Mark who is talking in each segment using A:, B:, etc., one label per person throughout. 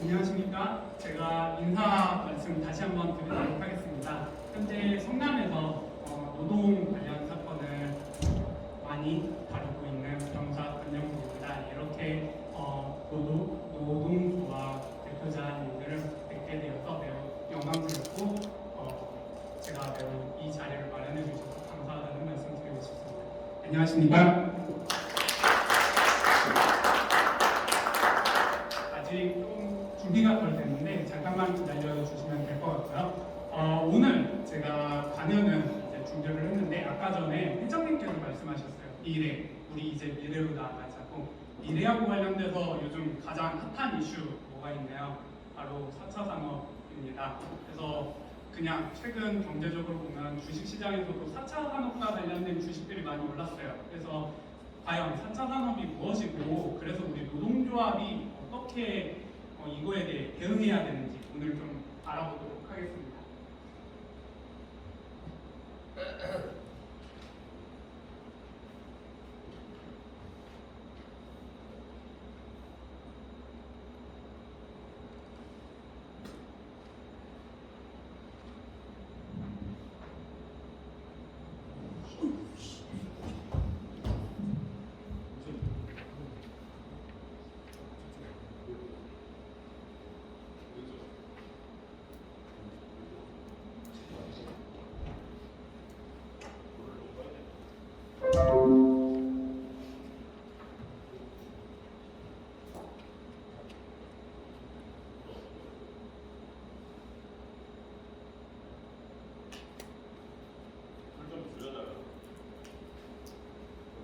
A: 안녕하십니까. 제가 인사 말씀 다시 한번 드리도록 하겠습니다. 현재 성남에서 노동 관련 사건을 많이 다루고 있는 변호사 권영국입니다. 이렇게 노동조합 대표자님들을 뵙게 되어서 매우 영광스럽고 제가 매우 이 자리를 마련해 주셔서 감사하다는 말씀 드리고 싶습니다. 안녕하십니까. 아직 좀 준비가 덜 됐는데 잠깐만 기다려주시면 될 것 같고요. 오늘 제가 강연은 이제 준비를 했는데 아까 전에 회장님께서 말씀하셨어요. 미래, 우리 이제 미래로 나아가자고. 미래하고 관련돼서 요즘 가장 핫한 이슈 뭐가 있나요? 바로 4차 산업입니다. 그래서 그냥 최근 경제적으로 보면 주식시장에서도 4차 산업과 관련된 주식들이 많이 올랐어요. 그래서 과연 4차 산업이 무엇이고, 그래서 우리 노동조합이 어떻게 이거에 대해 대응해야 되는지 오늘 좀 알아보도록 하겠습니다.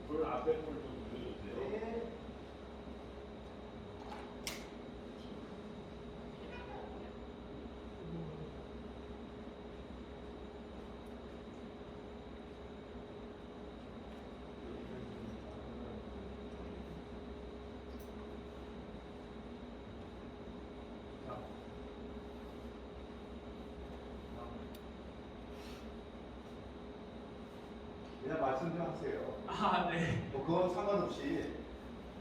B: 불 앞에 불좀 줄여주세요. 네.
C: 그냥 말씀 좀 하세요.
A: 네.
C: 그건 상관없이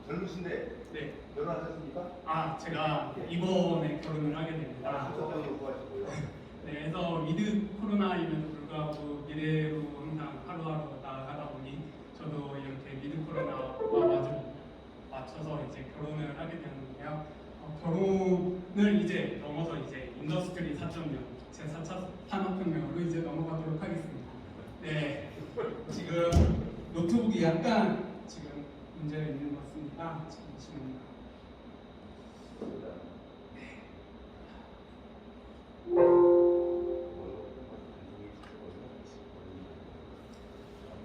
C: 젊으신데
A: 네.
C: 결혼하셨습니까?
A: 제가 이번에 결혼을 하게 됩니다.
C: 소속적으로 구하시고요.
A: 네, 그래서 위드 코로나임에도 불구하고 미래로 항상 하루하루 나아가다 보니 저도 이렇게 위드 코로나와 맞춰서 이제 결혼을 하게 되었는데요. 결혼을 이제 넘어서 이제 인더스트리 4.0 제 4차 산업혁명으로 이제 넘어가도록 하겠습니다. 네, 지금 노트북이 약간 지금 문제가 있는 것 같습니다. 잠시만요.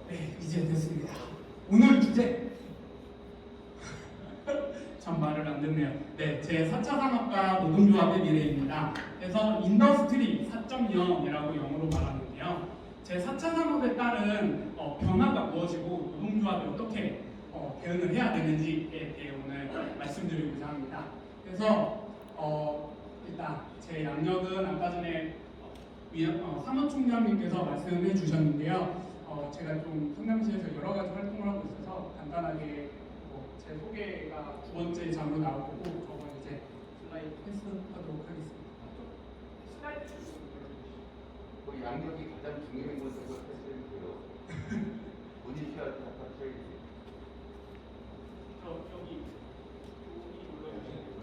A: 네, 이제 됐습니다. 오늘 주제 참 말을 안 듣네요. 네, 제 4차 산업과 노동조합의 미래입니다. 그래서 인더스트리 4.0이라고 영어로 말하는데요. 제 4차 산업에 따른 변화가 무엇이고 노동조합이 어떻게 대응을 해야 되는지에 대해 오늘 말씀드리고자 합니다. 그래서 일단 제 양력은 아까 전에 사무총장님께서 말씀해 주셨는데요. 제가 좀 성남시에서 여러 가지 활동을 하고 있어서 간단하게 제 소개가 두 번째 장으로 나올 거고 저번 이제 슬라이드 패스하도록 하겠습니다. 슬라이드
C: 그 양력이 가장 중요한 것을 패스해주세요. 본인 시할 때 아까 써야지.
A: 여기 눌러주시면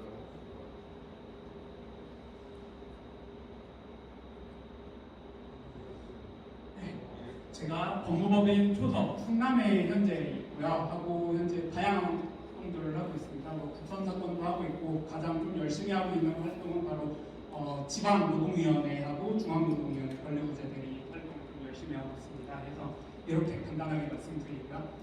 A: 제가 법무법인 초석 성남에 현재 있고요. 하고 현재 다양한 활동들을 하고 있습니다. 국선 사건도 하고 있고 가장 좀 열심히 하고 있는 활동은 바로 지방노동위원회하고 중앙노동위원회 권력구제들이 활동을 좀 열심히 하고 있습니다. 그래서 이렇게 간단하게 말씀드리고요.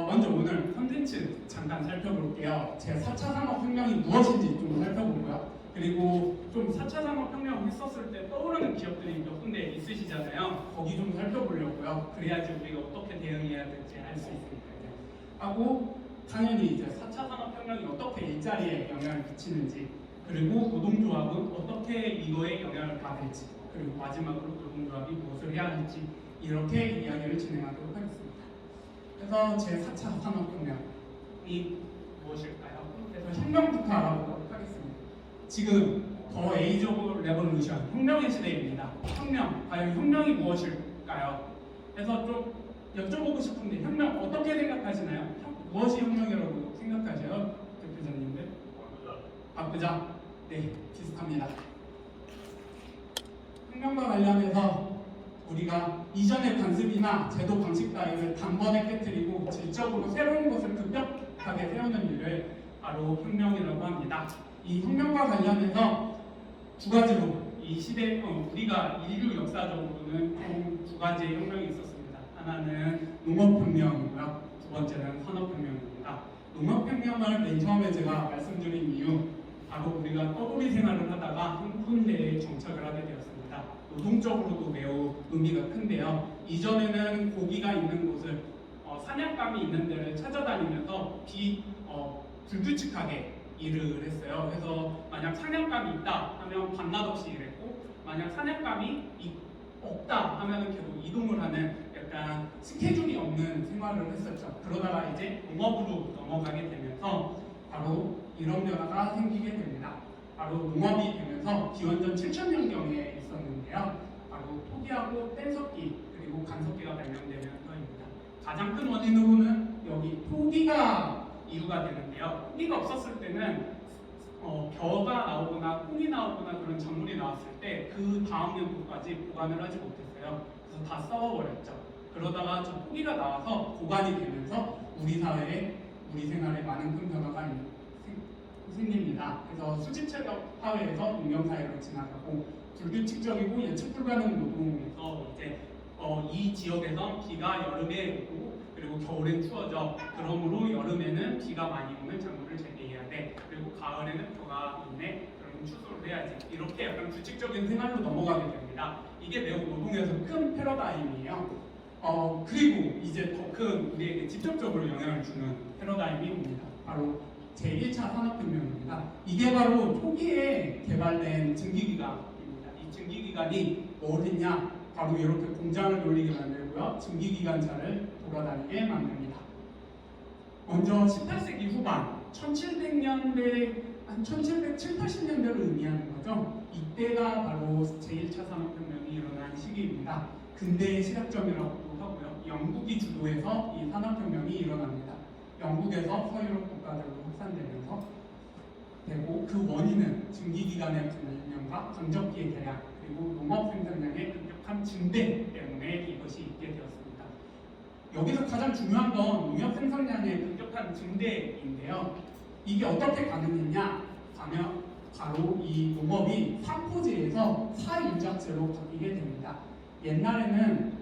A: 먼저 오늘 콘텐츠 잠깐 살펴볼게요. 제 4차 산업혁명이 무엇인지 좀 살펴보고요. 그리고 좀 4차 산업혁명 했었을 때 떠오르는 기업들이 몇 군데 있으시잖아요. 거기 좀 살펴보려고요. 그래야지 우리가 어떻게 대응해야 될지 알 수 있으니까. 하고 당연히 이제 4차 산업혁명이 어떻게 일자리에 영향을 끼치는지, 그리고 노동조합은 어떻게 이거에 영향을 받을지, 그리고 마지막으로 노동조합이 무엇을 해야 할지 이렇게 이야기를 진행하도록 하겠습니다. 그래서 제 4차 산업혁명이 무엇일까요? 그래서 혁명부터 알아보도록 하겠습니다. 지금 더 에이지 오브 레볼루션, 혁명의 시대입니다. 혁명, 과연 혁명이 무엇일까요? 그래서 좀 여쭤보고 싶은데 혁명 어떻게 생각하시나요? 무엇이 혁명이라고 생각하셔요? 대표자님들? 바꾸자. 네, 비슷합니다. 혁명과 관련해서 우리가 이전의 관습이나 제도 방식 따위를 단번에 깨뜨리고 질적으로 새로운 것을 급격하게 세우는 일을 바로 혁명이라고 합니다. 이 혁명과 관련해서 두 가지로 이 시대 우리가 인류 역사적으로는 총 두 가지의 혁명이 있었습니다. 하나는 농업혁명이고요. 두 번째는 산업혁명입니다. 농업혁명을 맨 처음에 제가 말씀드린 이유 바로 우리가 떠돌이 생활을 하다가 한 군데에 정착을 하게 되었습니다. 노동적으로도 매우 의미가 큰데요. 이전에는 고기가 있는 곳을 사냥감이 있는 데를 찾아다니면서 불규칙하게 일을 했어요. 그래서 만약 사냥감이 있다 하면 밤낮 없이 일했고 만약 사냥감이 없다 하면은 계속 이동을 하는 약간 스케줄이 없는 생활을 했었죠. 그러다가 이제 농업으로 넘어가게 되면서 바로 이런 변화가 생기게 됩니다. 바로 농업이 되면서 기원전 7000년경에 있었는데요. 바로 토기하고 뗀석기 그리고 간석기가 발명되는 거입니다. 가장 큰 원인으로는 여기 토기가 이유가 되는데요. 토기가 없었을 때는 벼가 나오거나 콩이 나오거나 그런 작물이 나왔을 때 그 다음 연도까지 보관을 하지 못했어요. 그래서 다 썩어버렸죠. 그러다가 저 토기가 나와서 보관이 되면서 우리 사회에 우리 생활에 많은 큰 변화가 생깁니다. 그래서 수직체적 사회에서 농경사회로 지나가고 불규칙적이고 예측 불가능 노동에서 이제 이 지역에서 비가 여름에 오고 그리고 겨울엔 추워져. 그러므로 여름에는 비가 많이 오는 작물을 재배해야 돼. 그리고 가을에는 벼가 있네. 그럼 추수를 해야지. 이렇게 약간 규칙적인 생활로 넘어가게 됩니다. 이게 매우 노동에서 큰 패러다임이에요. 그리고 이제 더 큰 우리에게 직접적으로 영향을 주는 패러다임이 옵니다. 바로 제1차 산업혁명입니다. 이게 바로 초기에 개발된 증기기관입니다. 이 증기기관이 뭘 했냐? 바로 이렇게 공장을 돌리게 만들고요. 증기기관차를 돌아다니게 만듭니다. 먼저 18세기 후반 1700년대 한 1780년대를 의미하는 거죠. 이때가 바로 제1차 산업혁명이 일어난 시기입니다. 근대의 시작점이라고도 하고요. 영국이 주도해서 이 산업혁명이 일어납니다. 영국에서 서유럽 국가들로 확산되면서 되고 그 원인은 증기기관의 발명과 강적기의 개량 그리고 농업 생산량의 급격한 증대 때문에 이것이 있게 되었습니다. 여기서 가장 중요한 건 농업 생산량의 급격한 증대인데요. 이게 어떻게 가능했냐 하면 바로 이 농업이 사포지에서 사인작제로 바뀌게 됩니다. 옛날에는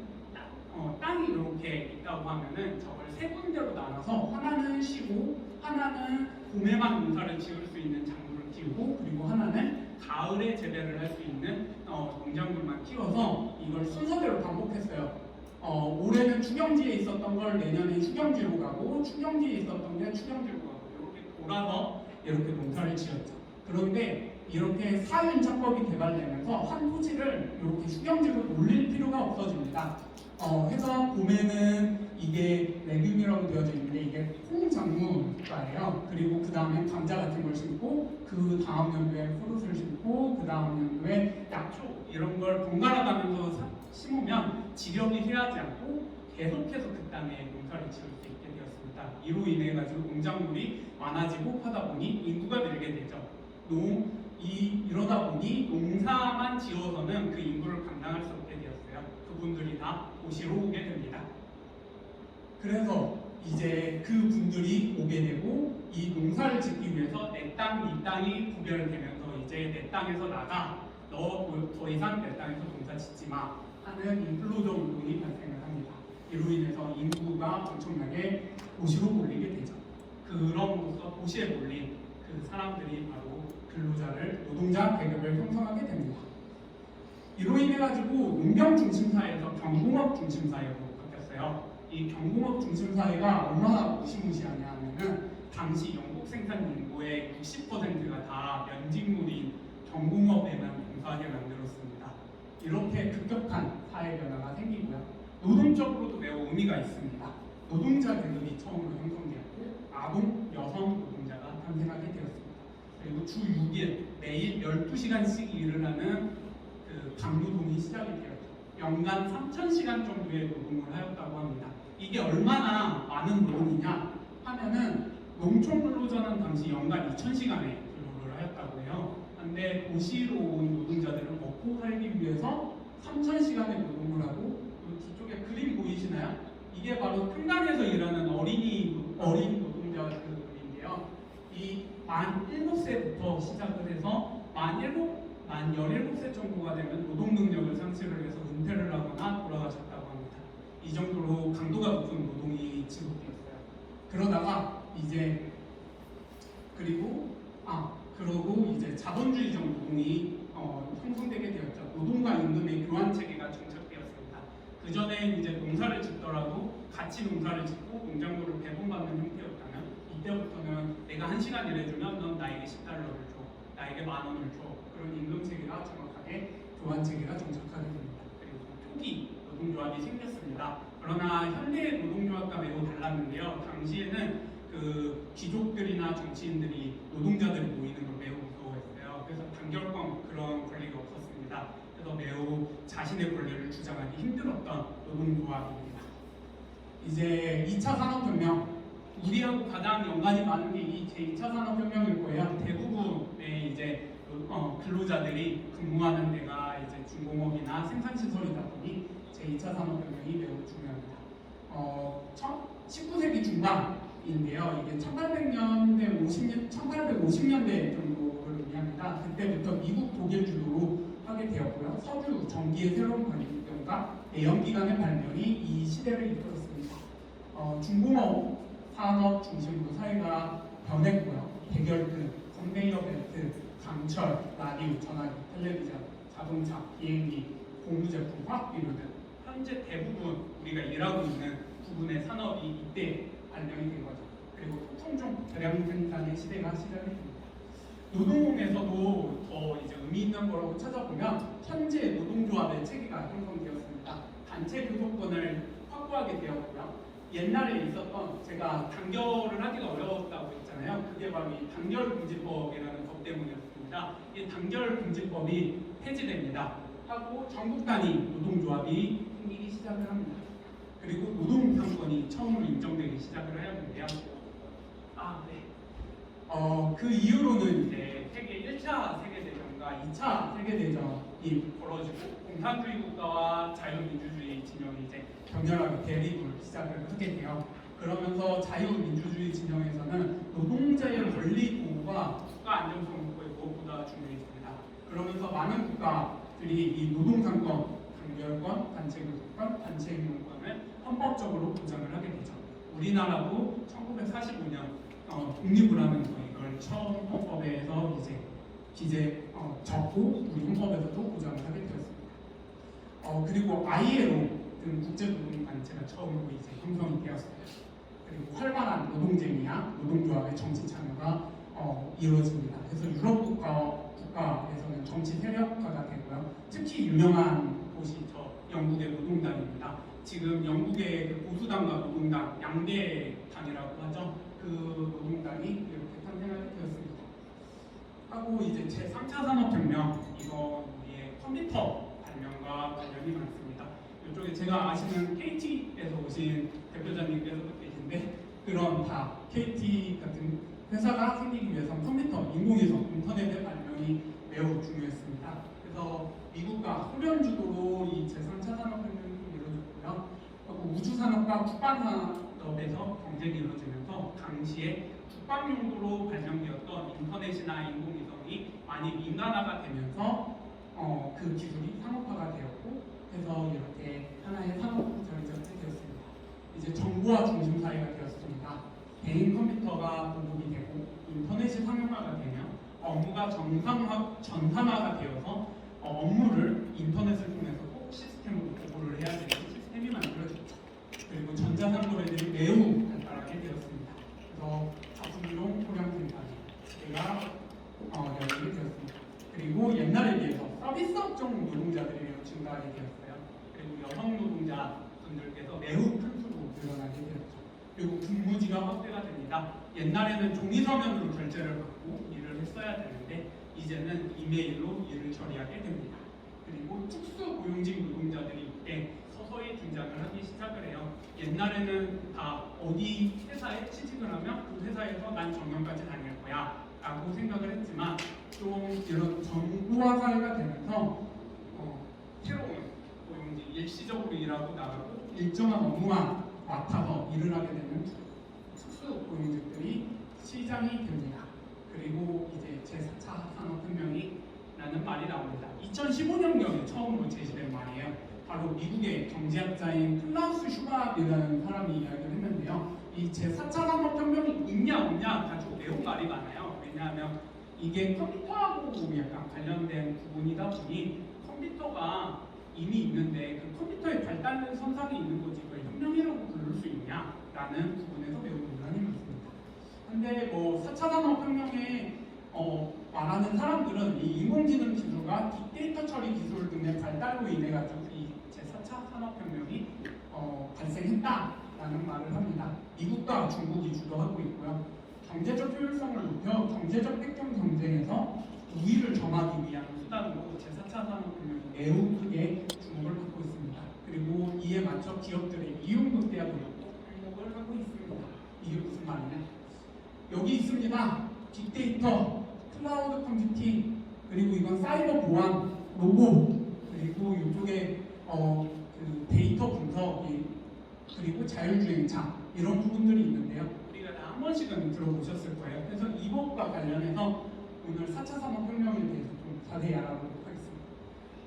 A: 땅이 이렇게 있다고 하면은 저걸 세 군데로 나눠서 하나는 쉬고 하나는 봄에만 농사를 지을 수 있는 작물을 키우고 그리고 하나는 가을에 재배를 할 수 있는 농작물만 키워서 이걸 순서대로 반복했어요. 올해는 추경지에 있었던 걸 내년에 휴경지로 가고 추경지에 있었던 게 추경지로 가고 이렇게 돌아서 이렇게 농사를 지었죠. 그런데 이렇게 사회인착법이 개발되면서 한 토지를 이렇게 휴경지로 돌릴 필요가 없어집니다. 해서 봄에는 이게 레귤이라고 되어져 있는데 이게 콩작물과예요. 그리고 그 다음에 감자 같은 걸 심고 그 다음 연도에 fruit을 심고 그 다음 연도에 약초 이런 걸 번갈아 가면서 심으면 지력이 해하지 않고 계속해서 그 땅에 농사를 지을 수 있게 되었습니다. 이로 인해 가지고 농작물이 많아지고 하다 보니 인구가 늘게 되죠. 이러다 보니 농사만 지어서는 그 인구를 감당할 수 없게 되었어요. 그분들이 다 도시로 오게 됩니다. 그래서 이제 그 분들이 오게 되고 이 농사를 짓기 위해서 내 땅, 이 땅이 구별되면서 이제 내 땅에서 나가 너 더 이상 내 땅에서 농사 짓지 마 하는 인플루저 운동이 발생을 합니다. 이로 인해서 인구가 엄청나게 도시로 몰리게 되죠. 그럼으로써 도시에 몰린 그 사람들이 바로 근로자를 노동자 계급을 형성하게 됩니다. 이로 인해 가지고 농경 중심 사회에서 경공업 중심 사회로 바뀌었어요. 이 경공업 중심 사회가 얼마나 무시무시하냐 하면은 당시 영국 생산 인구의 60%가 다 면직물인 경공업에만 종사하게 만들었습니다. 이렇게 급격한 사회 변화가 생기고요. 노동적으로도 매우 의미가 있습니다. 노동자 계급이 처음으로 형성되었고 아동, 여성 노동자가 탄생하게 되었습니다. 그리고 주 6일 매일 12시간씩 일을 하는 그 강노동이 시작이 되었죠. 연간 3,000시간 정도의 노동을 하였다고 합니다. 이게 얼마나 많은 노동이냐 하면은 농촌 근로자는 당시 연간 2,000시간의 근로를 하였다고 해요. 근데 도시로 온 노동자들은 먹고 살기 위해서 3,000시간의 노동을 하고 그 뒤쪽에 그림 보이시나요? 이게 바로 평강에서 일하는 어린 노동자들인데요. 이 만 7세부터 시작을 해서 만 17세 정도가 되면 노동 능력을 상실을 해서 은퇴를 하거나 돌아가셨다고 합니다. 이 정도로 강도가 높은 노동이 지속되었어요. 그러다가 이제 그러고 이제 자본주의적 노동이 형성되게 되었죠. 노동과 임금의 교환 체계가 정착되었습니다. 그 전에 이제 농사를 짓더라도 같이 농사를 짓고 농장료를 배분받는 형태였다면 이때부터는 내가 1시간 일해주면 넌 나에게 10달러를 줘, 나에게 10,000원을 줘. 그런 임금 체계가 정확하게 교환 체계가 정착하게 됩니다. 그리고 초기 노동조합이 생겼습니다. 그러나 현대 노동조합과 매우 달랐는데요. 당시에는 그 귀족들이나 정치인들이 노동자들이 모이는 걸 매우 무서워했어요. 그래서 단결권 그런 권리가 없었습니다. 그래서 매우 자신의 권리를 주장하기 힘들었던 노동조합입니다. 이제 2차 산업혁명, 우리하고 가장 연관이 많은 게 이 제2차 산업혁명일 거예요. 대부분의 이제 근로자들이 근무하는 데가 이제 중공업이나 생산시설이다 보니 제2차 산업혁명이 매우 중요합니다. 19세기 중반인데요. 이게 1850년대 정도를 의미합니다. 그때부터 미국, 독일 주도로 하게 되었고요. 석유, 전기의 새로운 발견과 내연기관의 발명이 이 시대를 이끌었습니다. 중공업 산업 중심으로 사회가 변했고요. 백열등, 컨베이어 벨트, 강철, 라디오, 전화기, 텔레비전, 자동차, 비행기, 고무제품, 화학비료 등 현재 대부분 우리가 일하고 있는 부분의 산업이 이때 발명이 된 거죠. 그리고 소품종 대량 생산의 시대가 시작이 됩니다. 노동에서도 더 이제 의미 있는 거라고 찾아보면 현재 노동조합의 체계가 형성되었습니다. 단체 교섭권을 확보하게 되었고요. 옛날에 있었던 제가 단결을 하기가 어려웠다고 했잖아요. 그게 바로 이 단결금지법이라는 법 때문이었습니다. 이 단결금지법이 폐지됩니다. 하고 전국 단위 노동조합이 생기기 시작을 합니다. 그리고 노동상권이 처음으로 인정되기 시작을 하였는데요. 그 이후로는 이제 세계 1차 세계대전과 2차 세계대전이 벌어지고 공산주의 국가와 자유민주주의 진영이 이제 격렬하게 대립을 시작을 하게 돼요. 그러면서 자유민주주의 진영에서는 노동자의 권리 보호가 국가 안정성 확보에 무엇보다 중요해집니다. 그러면서 많은 국가들이 이 노동상권, 단결권, 단체교섭권, 단체임금권을 헌법적으로 보장을 하게 되죠. 우리나라도 1945년 독립을 하면서 이걸 처음 헌법에서 이제 적고 우리 헌법에서도 보장을 하게 되었습니다. 그리고 ILO 등 국제노동단체가 처음으로 이제 형성이 되었어요. 그리고 활발한 노동쟁이나 노동조합의 정치 참여가 이루어집니다. 그래서 유럽 국가에서는 정치 세력화가 되고요. 특히 유명한 곳이 영국의 노동당입니다. 지금 영국의 그 보수당과 노동당 양대 당이라고 하죠. 그 노동당이 이렇게 탄생하게 되었습니다. 하고 이제 제3차 산업혁명, 이거 우리의 컴퓨터 발명과 관련이 많습니다. 이쪽에 제가 아시는 KT에서 오신 대표자님께서도 계신데 그런 다 KT 같은 회사가 생기기 위해서 컴퓨터, 인공위성, 인터넷의 발명이 매우 중요했습니다. 그래서 미국과 소련 주도로 이 제3차 산업혁명이 이루어졌고요. 그리고 우주산업과 국방산업에서 경쟁이 이루어지면서 당시에 국방 용도로 발명되었던 인터넷이나 인공위성이 많이 민간화가 되면서 그 기술이 상업화가 되었고 그래서 이렇게 하나의 산업으로 자리잡게 되었습니다. 이제 정보화 중심 사회가 되었습니다. 개인 컴퓨터가 보급이 되고 인터넷이 상용화가 되면 업무가 전산화가 되어서 업무를 인터넷을 통해서 꼭 시스템으로 보고를 해야 되는 시스템이 만들어졌죠. 그리고 전자상거래들이 매우 발달하게 되었습니다. 그래서 작품이동 소량 생산이 열리게 되었습니다. 그리고 옛날에 비해서 서비스업종 노동자들이 매우 증가하게 되었어요. 그리고 여성 노동자분들께서 매우 큰 수로 늘어나게 되었죠. 그리고 근무지가 확대가 됩니다. 옛날에는 종이 서면으로 결제를 받고 일을 했어야 되는데 이제는 이메일로 일을 처리하게 됩니다. 그리고 특수 고용직 노동자들이 이때 서서히 등장을 하기 시작을 해요. 옛날에는 다 어디 회사에 취직을 하면 그 회사에서 난 정년까지 다닐 거야 라고 생각을 했지만 좀 이런 정보화 사회가 되면서 새로운 고용직, 일시적으로 일하고 나가고 일정한 업무만 맡아서 일을 하게 되는 특수 고용직들이 시장이 됩니다. 그리고 이제 제4차 산업혁명이라는 말이 나옵니다. 2015년경에 처음으로 제시된 말이에요. 바로 미국의 경제학자인 클라우스 슈밥이라는 사람이 이야기를 했는데요. 이 제4차 산업혁명이 있냐 없냐 가지고 매우 말이 많아요. 왜냐하면 이게 컴퓨터하고 약간 관련된 부분이다 보니 컴퓨터가 이미 있는데 그 컴퓨터에 발달된 선상에 있는 거지 그걸 혁명이라고 부를 수 있냐라는 부분에서 매우 논란이 많습니다. 근데 뭐 4차 산업혁명에 말하는 사람들은 이 인공지능 기술과 빅데이터 처리 기술 등의 발달로 인해 가지고 이 제4차 산업혁명이 발생했다라는 말을 합니다. 미국과 중국이 주도하고 있고요. 경제적 효율성을 높여 경제적 획정 경쟁에서 우위를 점하기 위한 수단으로 제4차 산업혁명이 매우 크게 주목을 받고 있습니다. 그리고 이에 맞춰 기업들의 이윤 극대화 노력도 활용을 하고 있습니다. 이게 무슨 말이냐? 여기 있습니다. 빅데이터, 클라우드 컴퓨팅, 그리고 이건 사이버 보안, 로봇, 그리고 이쪽에 그 데이터 분석, 그리고 자율주행차 이런 부분들이 있는데요. 우리가 다 한 번씩은 들어보셨을 거예요. 그래서 이것과 관련해서 오늘 4차 산업혁명에 대해서 좀 자세히 알아보도록 하겠습니다.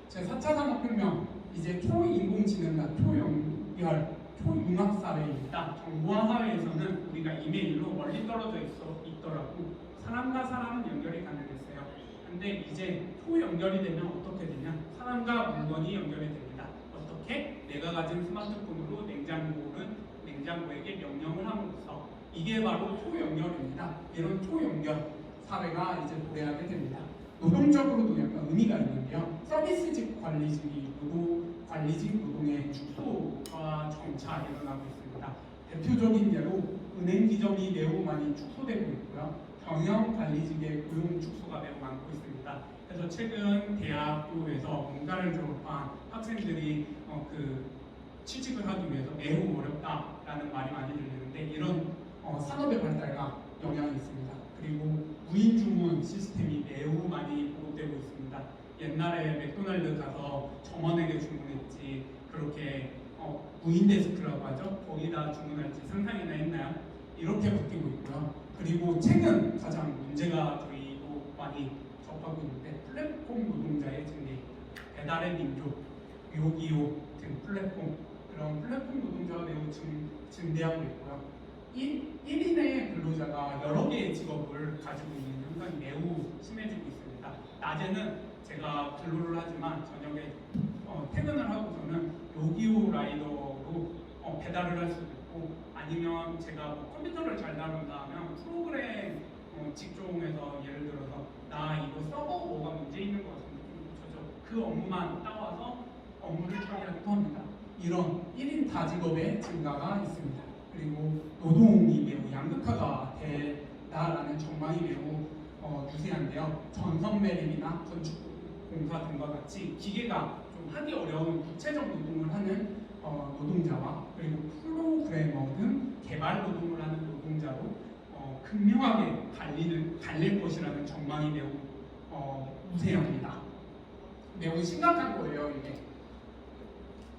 A: 제 4차 산업혁명, 이제 초인공지능과 초연결, 초융합 사회입니다. 정보화 사회에서는 우리가 이메일로 멀리 떨어져 있더라도 사람과 사람은 연결이 가능했어요. 근데 이제 초연결이 되면 어떻게 되냐? 사람과 물건이 연결이 됩니다. 어떻게? 내가 가진 스마트폰으로 냉장고에게 명령을 함으로써 이게 바로 초연결입니다. 이런 초연결 사회가 이제 도래하게 됩니다. 노동적으로도 약간 의미가 있는데요. 서비스직 관리직이 관리직 노동의 축소가 점차 일어나고 있습니다. 대표적인 예로 은행 기점이 매우 많이 축소되고 있고요. 경영 관리직의 고용 축소가 매우 많고 있습니다. 그래서 최근 대학교에서 문과를 졸업한 학생들이 취직을 하기 위해서 매우 어렵다라는 말이 많이 들리는데 이런 산업의 발달과 영향이 있습니다. 그리고 무인 주문 시스템이 매우 많이 보급되고 있습니다. 옛날에 맥도날드 가서 점원에게 주문했지 그렇게 무인 데스크라고 하죠. 거기다 주문할지 상상이나 했나요? 이렇게 바뀌고 있고요. 그리고 최근 가장 문제가 저희도 많이 접하고 있는데 플랫폼 노동자의 증대, 배달의 민족, 요기요 등 그런 플랫폼 노동자가 매우 증대하고 있고요. 1인의 근로자가 여러 개의 직업을 가지고 있는 현상이 매우 심해지고 있습니다. 낮에는 제가 근로를 하지만 저녁에 퇴근을 하고서는 요기요 라이더로 배달을 할 수도 있고 아니면 제가 컴퓨터를 잘 다룬다 하면 프로그램 직종에서 예를 들어서 나 이거 서버 뭐가 문제 있는 것 같은데 그 업무만 따와서 업무를 처리하기도 합니다. 이런 1인 다직업의 증가가 있습니다. 그리고 노동이 매우 양극화가 된다라는 전망이 매우 유세한데요. 전선 매립이나 건축 공사 등과 같이 기계가 좀 하기 어려운 구체적 노동을 하는 노동자와 그리고 프로그래머 등 개발 노동을 하는 노동자로 극명하게 갈릴 것이라는 전망이 매우 우세합니다. 매우 심각한 거예요, 이게.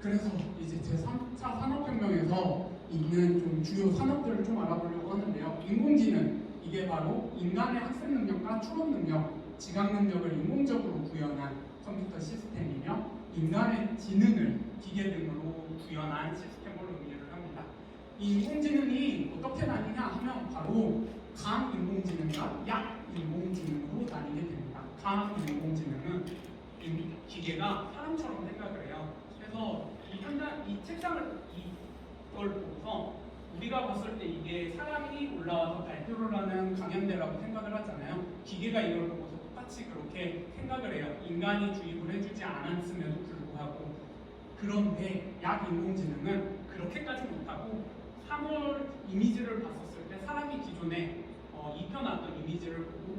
A: 그래서 이제 제3차 산업혁명에서 있는 좀 주요 산업들을 좀 알아보려고 하는데요. 인공지능, 이게 바로 인간의 학습 능력과 추론 능력, 지각 능력을 인공적으로 구현한 컴퓨터 시스템이며 인간의 지능을 기계 등으로 구현한 시스템으로 의미를 합니다. 이 인공지능이 어떻게 나뉘냐 하면 바로 강인공지능과 약인공지능으로 나뉘게 됩니다. 강인공지능은 기계가 사람처럼 생각을 해요. 그래서 이 책상을 이걸 보고서 우리가 봤을 때 이게 사람이 올라와서 발표를 하는 강연대라고 생각을 하잖아요. 기계가 이걸 보고서 똑같이 그렇게 생각을 해요. 인간이 주입을 해주지 않았음에도 불구하고. 그런데 약인공지능은 그렇게까지 못하고 사물 이미지를 봤었을 때 사람이 기존에 입혀놨던 이미지를 보고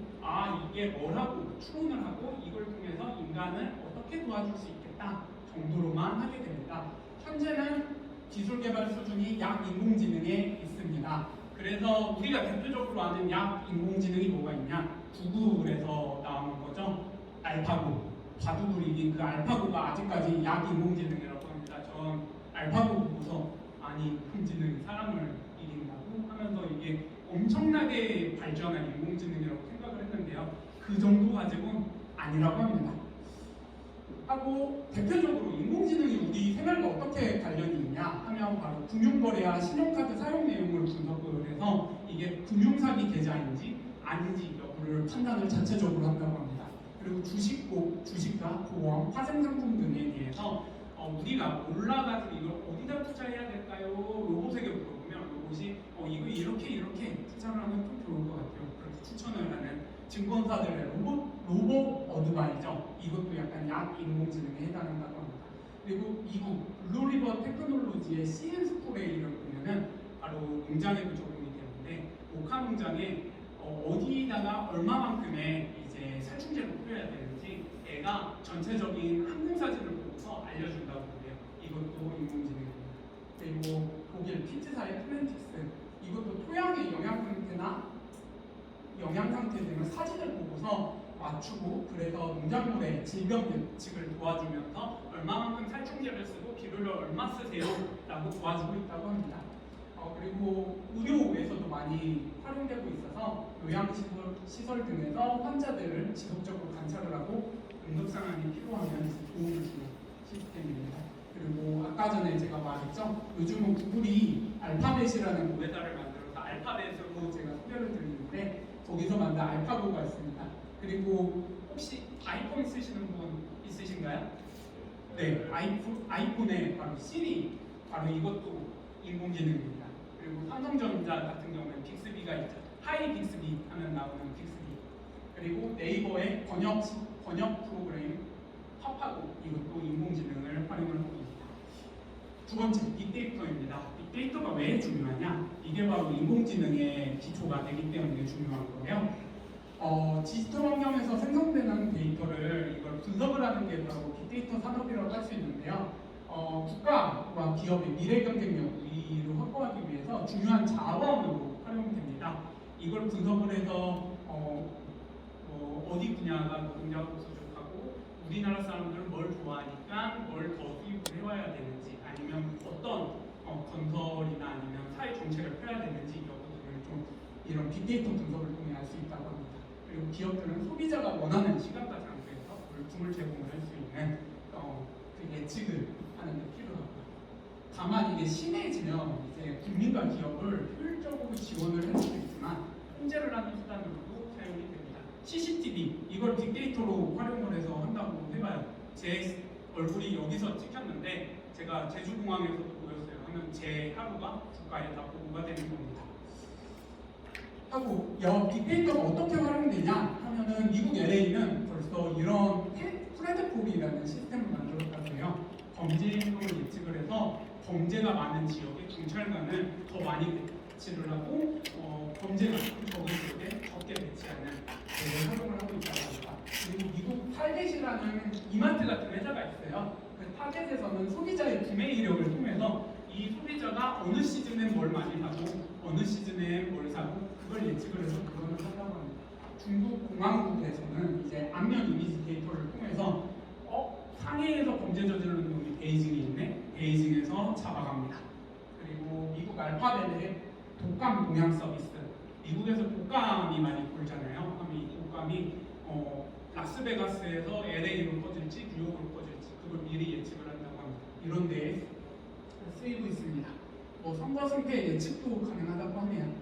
A: 이게 뭐라고 추론을 하고 이걸 통해서 인간을 어떻게 도와줄 수 있겠다 정도로만 하게 됩니다. 현재는 기술 개발 수준이 약 인공지능에 있습니다. 그래서 우리가 대표적으로 아는 약 인공지능이 뭐가 있냐? 구글에서 나오는 거죠. 알파고, 바둑을 이긴 그 알파고가 아직까지 약 인공지능이라고 합니다. 전 알파고 보고서 아니 인공지능이 사람을 이긴다고 하면서 이게 엄청나게 발전한 인공지능이라고 생각을 했는데요. 그 정도 가지고는 아니라고 합니다. 하고 대표적으로 인공지능이 우리 생활과 어떻게 관련이 있냐 하면 바로 금융거래와 신용카드 사용 내용을 분석을 해서 이게 금융사기 계좌인지 아닌지 여부를 판단을 자체적으로 한다고 합니다. 그리고 주식과 보험, 화생상품 등에 대해서 우리가 몰라가지고 이걸 어디다 투자해야 될까요? 로봇에게 물어보면 로봇이 이거 이렇게 투자를 하면 좀 좋을 것 같아요. 그렇게 추천을 하는 증권사들의 로봇 어드바이저, 이것도 약간 약 인공지능에 해당한다고 합니다. 그리고 미국 블루리버 테크놀로지의 CS 포레이를 보면은 바로 농장에도 적용이 되는데 목화 농장에 어디다가 얼마만큼의 이제 살충제를 뿌려야 되는지 애가 전체적인 항공 사진을 보고서 알려준다고 해요. 이것도 인공지능입니다. 그리고 독일 피츠사의 플랜틱스, 이것도 토양의 영양 상태 등을 사진을 보고서 맞추고 그래서 농작물의 질병 예측을 도와주면서 얼마만큼 살충제를 쓰고 비료를 얼마 쓰세요 라고 도와주고 있다고 합니다. 그리고 의료에서도 많이 활용되고 있어서 요양시설 등에서 환자들을 지속적으로 관찰을 하고 응급상황이 필요하면 도움을 주는 시스템입니다. 그리고 아까 전에 제가 말했죠. 요즘은 구글이 알파벳이라는 모데다를 만들어서 알파벳으로 제가 소개를 드리는데 거기서 만든 알파고가 있습니다. 그리고 혹시 아이폰 쓰시는 분 있으신가요? 네, 아이폰에 바로 시리, 바로 이것도 인공지능입니다. 그리고 삼성전자 같은 경우는 빅스비가 있죠. 하이 빅스비 하면 나오는 빅스비. 그리고 네이버의 번역 프로그램 파파고, 이것도 인공지능을 활용을 하고 있습니다. 두 번째, 빅데이터입니다. 빅데이터가 왜 중요하냐? 이게 바로 인공지능의 기초가 되기 때문에 중요한 거예요. 디지털 환경에서 생성되는 데이터를 이걸 분석을 하는 게 바로 빅데이터 산업이라고 할 수 있는데요. 국가와 기업의 미래 경쟁력 우위를 확보하기 위해서 중요한 자원으로 활용됩니다. 이걸 분석을 해서 어디 분야가 노동자가 부족하고 우리나라 사람들은 뭘 좋아하니까 뭘 더 수입을 해와야 되는지, 아니면 어떤 건설이나 아니면 사회 정책을 펴야 되는지 여부들을 좀 이런 빅데이터 분석을 통해 알 수 있다고 합니다. 그리고 기업들은 소비자가 원하는 시간과 장소에서 물품을 제공을 할 수 있는 그 예측을 하는 데 필요하고요. 다만 이게 심해지면 이제 국민과 기업을 효율적으로 지원을 할 수도 있지만 통제를 하는 수단으로도 사용이 됩니다. CCTV 이걸 빅데이터로 활용을 해서 한다고 해봐요. 제 얼굴이 여기서 찍혔는데 제가 제주공항에서도 보였어요. 하면 제 하루가 국가에 다 보고가 되는 겁니다. 하고 빅데이터가 어떻게 활용되냐 하면은 미국 LA는 벌써 이런 프레드폴이라는 시스템을 만들었다고 해요. 범죄 행동을 예측을 해서 범죄가 많은 지역에 경찰관을 더 많이 배치를 하고 범죄가 적은 지역에 적게 배치하는 활동을 하고 있다고 합니다. 그리고 미국 타겟이라는 이마트 같은 회사가 있어요. 그 타겟에서는 소비자의 구매 이력을 통해서 이 소비자가 어느 시즌에 뭘 많이 사고 어느 시즌에 뭘 사고 그걸 예측을 해서 그거를 한다고 합니다. 중국 공항국에서는 이제 안면 이미지 데이터를 통해서 상해에서 범죄 저지르는 놈이 베이징에 있네. 베이징에서 잡아갑니다. 그리고 미국 알파벳의 독감 동향 서비스. 미국에서 독감이 많이 돌잖아요. 그럼 이 독감이 라스베가스에서 LA로 퍼질지 뉴욕으로 퍼질지 그걸 미리 예측을 한다고 합니다. 이런 데에 쓰이고 있습니다. 선거 승패 예측도 가능하다고 하네요.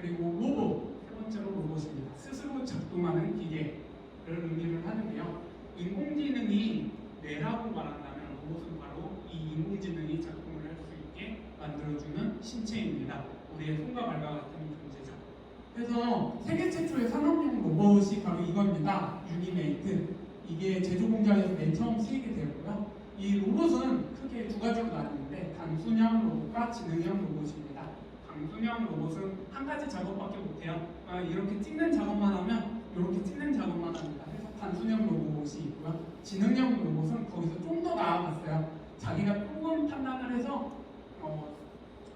A: 그리고 로봇, 세 번째로 로봇입니다. 스스로 작동하는 기계를 의미를 하는데요. 인공지능이 뇌라고 말한다면 로봇은 바로 이 인공지능이 작동을 할 수 있게 만들어주는 신체입니다. 우리의 손과 발과 같은 존재죠. 그래서 세계 최초의 산업용 로봇이 바로 이겁니다. 유니메이트. 이게 제조 공장에서 맨 처음 쓰이게 되었고요. 이 로봇은 크게 두 가지로 나뉘는데 단순형 로봇과 지능형 로봇입니다. 강순형 로봇은 한 가지 작업밖에 못해요. 이렇게 찍는 작업만 하면 이렇게 찍는 작업만 합니다. 그래서 단순형 로봇이 있고요. 지능형 로봇은 거기서 좀 더 나아갔어요. 자기가 조금 판단을 해서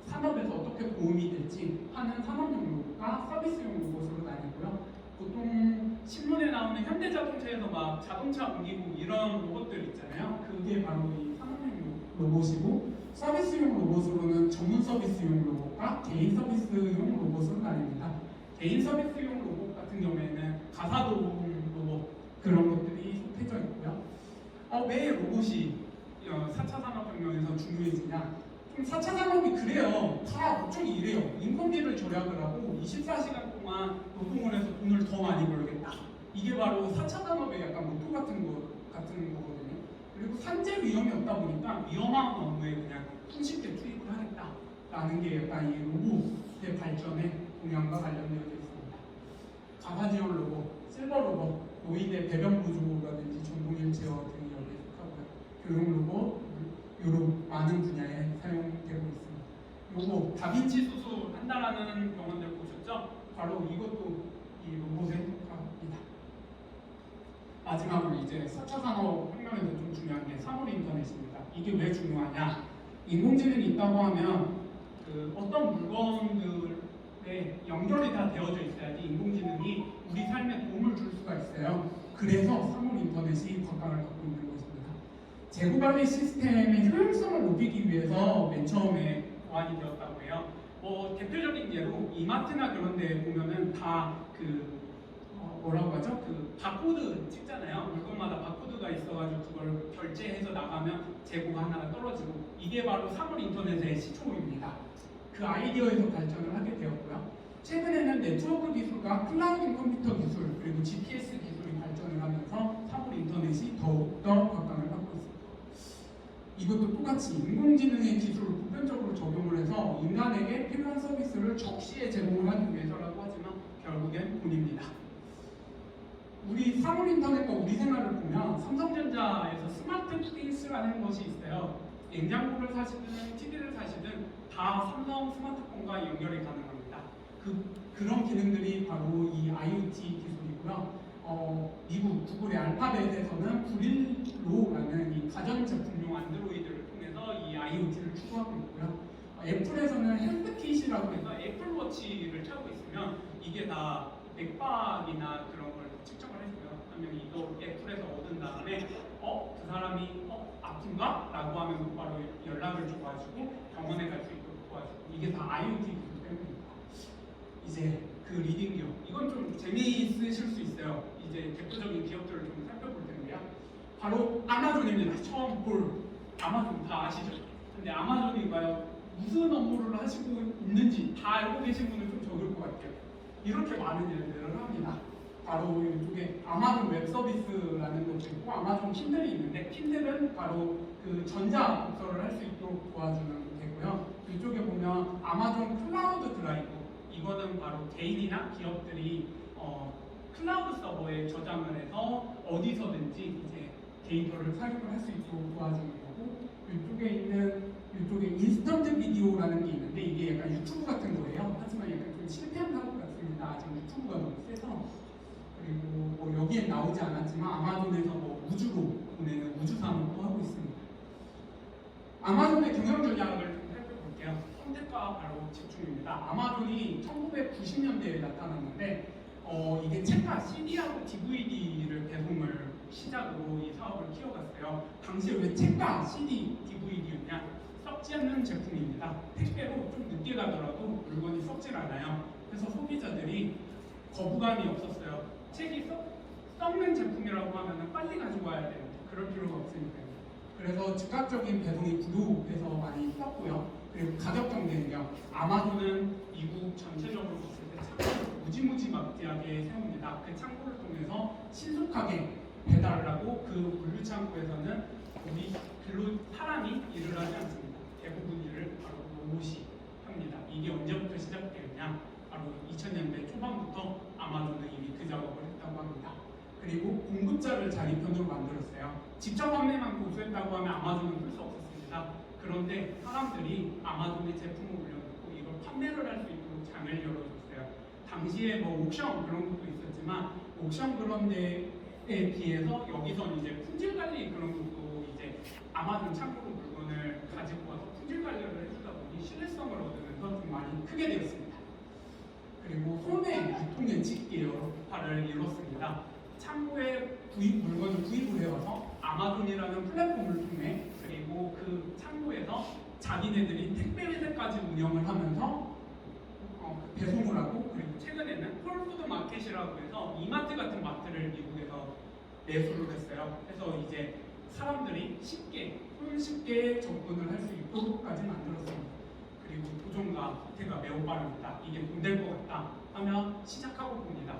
A: 산업에서 어떻게 도움이 될지 하는 산업용 로봇과 서비스용 로봇으로 나뉘고요. 보통 신문에 나오는 현대자동차에서 막 자동차 옮기고 이런 로봇들 있잖아요. 그게 바로 이 산업용 로봇이고, 서비스용 로봇으로는 전문 서비스용 로봇과 개인 서비스용 로봇으로 나뉩니다. 개인 서비스용 로봇 같은 경우에는 가사도움 로봇 그런 것들이 속해져 있고요. 왜 로봇이 4차 산업혁명에서 중요해지냐? 좀 4차 산업이 그래요. 다 목적이 이래요. 인건비를 절약을 하고 24시간 동안 노동을 해서 돈을 더 많이 벌겠다. 이게 바로 4차 산업의 약간 모토 같은 거거든요. 그리고 산재 위험이 없다 보니까 위험한 업무에 그냥 손쉽게 투입을 하겠다라는 게 약간 이 로봇의 발전의 동향과 관련되어 있습니다. 가사 지원 로봇, 실버 로봇, 노인의 배변 보조라든지 전동일 제어 등이 여기에 속하고요. 교육 로봇, 이런 많은 분야에 사용되고 있습니다. 요거 다빈치 수술한다라는 병원들 보셨죠? 바로 이것도 이 로봇에 속합니다. 마지막으로 이제 4차 산업혁명에서 좀 중요한 게 사물 인터넷입니다. 이게 왜 중요하냐? 인공지능이 있다고 하면 어떤 물건들에 연결이 다 되어져 있어야지 인공지능이 우리 삶에 도움을 줄 수가 있어요. 그래서 사물 인터넷이 곽강을 갖고 있는 것입니다. 재고관리 시스템의 효율성을 높이기 위해서 맨 처음에 고안이 되었다고 해요. 대표적인 예로 이마트나 그런 데 보면은 다 뭐라고 하죠? 바코드 찍잖아요. 물건마다 바코드가 있어가지고 그걸 결제해서 나가면 재고가 하나가 떨어지고, 이게 바로 사물 인터넷의 시초입니다. 그 아이디어에서 발전을 하게 되었고요. 최근에는 네트워크 기술과 클라우드 컴퓨터 기술 그리고 GPS 기술이 발전을 하면서 사물 인터넷이 더욱더 곽강을 갖고 있습니다. 이것도 똑같이 인공지능의 기술을 보편적으로 적용을 해서 인간에게 필요한 서비스를 적시에 제공을 하기 위해서라고 하지만 결국엔 돈입니다. 우리 사물 인터넷과 우리 생활을 보면 삼성전자에서 스마트 띵스라는 것이 있어요. 냉장고를 사시든 TV를 사시든 다 삼성 스마트폰과 연결이 가능합니다. 그런 기능들이 바로 이 IoT 기술이고요. 미국 구글의 알파벳에서는 구릴로라는 이 가전제품용 안드로이드를 통해서 이 IoT를 추구하고 있고요. 애플에서는 헬스킷이라고 해서 애플워치를 차고 있으면 이게 다 맥박이나 그런 걸 측정을 해줘요. 그러면 이거 애플에서 얻은 다음에 그 사람이 아픈가? 라고 하면 바로 연락을 줘가지고 병원에 갈 수 있도록 도와주고, 이게 다 IoT 기술 때문입니다. 이제 그 리딩 기업, 이건 좀 재미있으실 수 있어요. 이제 대표적인 기업들을 좀 살펴볼 텐데요. 바로 아마존입니다. 처음 볼 아마존 다 아시죠? 근데 아마존이 과연 무슨 업무를 하시고 있는지 다 알고 계신 분은 좀 적을 것 같아요. 이렇게 많은 일들을 합니다. 바로 이쪽에 아마존 웹 서비스라는 것도 있고 아마존 킨들이 있는데, 킨들은 바로 전자 독서를 할 수 있도록 도와주는 게고요. 이쪽에 보면 아마존 클라우드 드라이브, 이거는 바로 개인이나 기업들이 클라우드 서버에 저장을 해서 어디서든지 이제 데이터를 사용을 할 수 있도록 도와주는 거고, 이쪽에 인스턴트 비디오라는 게 있는데 이게 약간 유튜브 같은 거예요. 하지만 약간 좀 실패한 사업 같습니다. 아직 유튜브가 너무 세서. 그리고 여기에 나오지 않았지만 아마존에서 우주로 보내는 우주 산업도 하고 있습니다. 아마존의 경영 전략을 좀 살펴볼게요. 선택과 바로 집중입니다. 아마존이 1990년대에 나타났는데 이게 책과 CD하고 DVD를 배송을 시작으로 이 사업을 키워갔어요. 당시에 왜 책과 CD, DVD였냐? 썩지 않는 제품입니다. 택배로 좀 늦게 가더라도 물건이 썩질 않아요. 그래서 소비자들이 거부감이 없었어요. 책이 썩는 제품이라고 하면 빨리 가지고 와야 되는데 그럴 필요가 없으니까요. 그래서 즉각적인 배송이 부도해서 많이 떴고요. 그리고 가격 경쟁력, 아마존은 미국 전체적으로 봤을 때 창고를 무지무지 막대하게 세웁니다. 그 창고를 통해서 신속하게 배달을 하고 그 물류 창고에서는 별로 사람이 일을 하지 않습니다. 대부분 일을 바로 로봇이 합니다. 이게 언제부터 시작되었냐? 바로 2000년대 초반부터 아마존은 이미 그 작업을 했다고 합니다. 그리고 공급자를 자기 편으로 만들었어요. 직접 판매만 고수했다고 하면 아마존은 할 수 없었습니다. 그런데 사람들이 아마존에 제품을 올려놓고 이걸 판매를 할 수 있도록 장을 열어줬어요. 당시에 뭐 옥션 그런 것도 있었지만 옥션 그런 데에 비해서 여기서는 이제 품질 관리 그런 것도 이제 아마존 창고로 물건을 가지고 와서 품질 관리를 해주다 보니 신뢰성을 얻으면서 좀 많이 크게 되었습니다. 그리고 소매 유통의 직계 역할을 이뤘습니다. 창고에 물건을 구입을 해와서 아마존이라는 플랫폼을 통해 그리고 그 창고에서 자기네들이 택배 회사까지 운영을 하면서 배송을 하고 그리고 최근에는 홀푸드 마켓이라고 해서 이마트 같은 마트를 미국에서 매수를 했어요. 그래서 이제 사람들이 손쉽게 접근을 할 수 있도록까지 만들었습니다. 그리고 도전과 후퇴가 매우 빠릅니다. 이게 돈 될 것 같다 하면 시작하고 봅니다.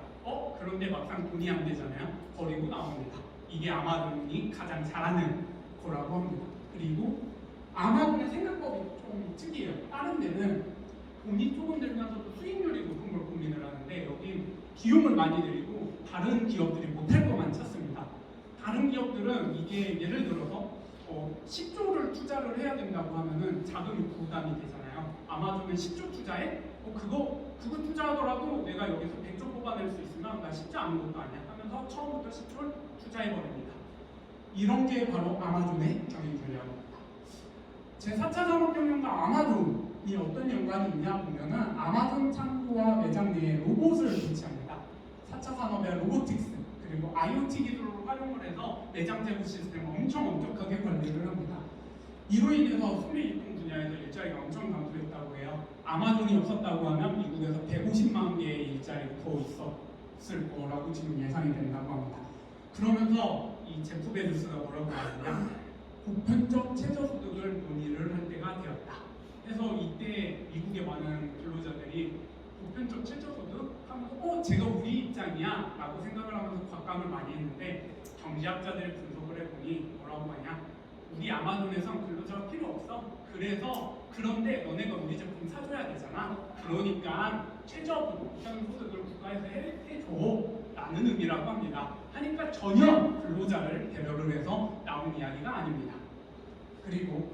A: 그런데 막상 돈이 안 되잖아요. 버리고 나옵니다. 이게 아마존이 가장 잘하는 거라고 합니다. 그리고 아마존의 생각법이 좀 특이해요. 다른 데는 돈이 조금 들면서도 수익률이 높은 걸 고민을 하는데 여기 비용을 많이 들이고 다른 기업들이 못할 것만 찾습니다. 다른 기업들은 이게 예를 들어서 10조를 투자를 해야 된다고 하면은 자금이 부담이 되잖아요. 아마존은 10조 투자해? 그거 투자하더라도 내가 여기서 100조 뽑아낼 수 있으면 나 쉽지 않은 것도 아니야 하면서 처음부터 10조를 투자해버립니다. 이런 게 바로 아마존의 경영 전략입니다. 제4차 산업혁명과 아마존이 어떤 연관이 있냐 보면은 아마존 창고와 매장 내에 로봇을 배치합니다. 4차 산업의 로보틱스 그리고 IoT 기술을 활용을 해서 매장 제휴 시스템을 엄청 엄격하게 관리를 합니다. 이로 인해서 소매 유통 분야에서 일자리가 엄청 감소했다고 해요. 아마존이 없었다고 하면 미국에서 150만 개의 일자리가 더 있었을 거라고 지금 예상이 된다고 합니다. 그러면서 이 제프 베조스가 뭐라고 하느냐? 보편적 최저소득을 논의를 할 때가 되었다. 그래서 이때 미국의 많은 근로자들이 보편적 최저소득 하면서 제가 우리 입장이야 라고 생각을 하면서 곽감을 많이 했는데 경제학자들이 분석을 해보니 뭐라고 하냐? 우리 아마존에선 근로자가 필요 없어. 그런데 너네가 우리 제품 사줘야 되잖아. 그러니까 최저 보편소득을 국가에서 해줘 라는 의미라고 합니다. 하니까 전혀 근로자를 배려를 해서 나온 이야기가 아닙니다. 그리고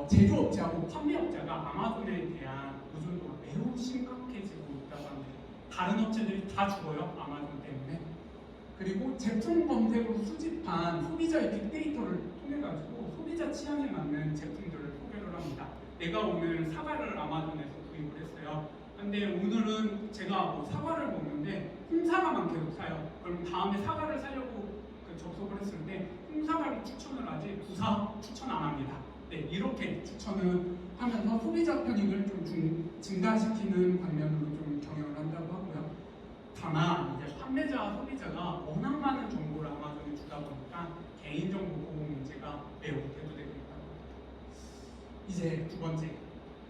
A: 제조업체하고 판매업체가 아마존에 대한 의존도가 매우 심각해지고 있다고 합니다. 다른 업체들이 다 죽어요. 아마존 때문에. 그리고 제품 검색으로 수집한 소비자의 빅데이터를 통해 가지고 소비자 취향에 맞는 제품들을 소개를 합니다. 내가 오늘 사과를 아마존에서 구입을 했어요. 근데 오늘은 제가 사과를 먹는데 홍사과만 계속 사요. 그럼 다음에 사과를 사려고 접속을 했을 때 홍사과를 추천을 하지 부사 추천 안 합니다. 네, 이렇게 추천을 하면서 소비자 편익을 좀 증가시키는 방면으로 좀 경영을 한다고 하고요. 다만 이제 판매자와 소비자가 워낙 많은 정보를 아마존에 주다 보니까 개인정보 보호 문제가 매우 대두되고 있다고 합니다. 이제 두 번째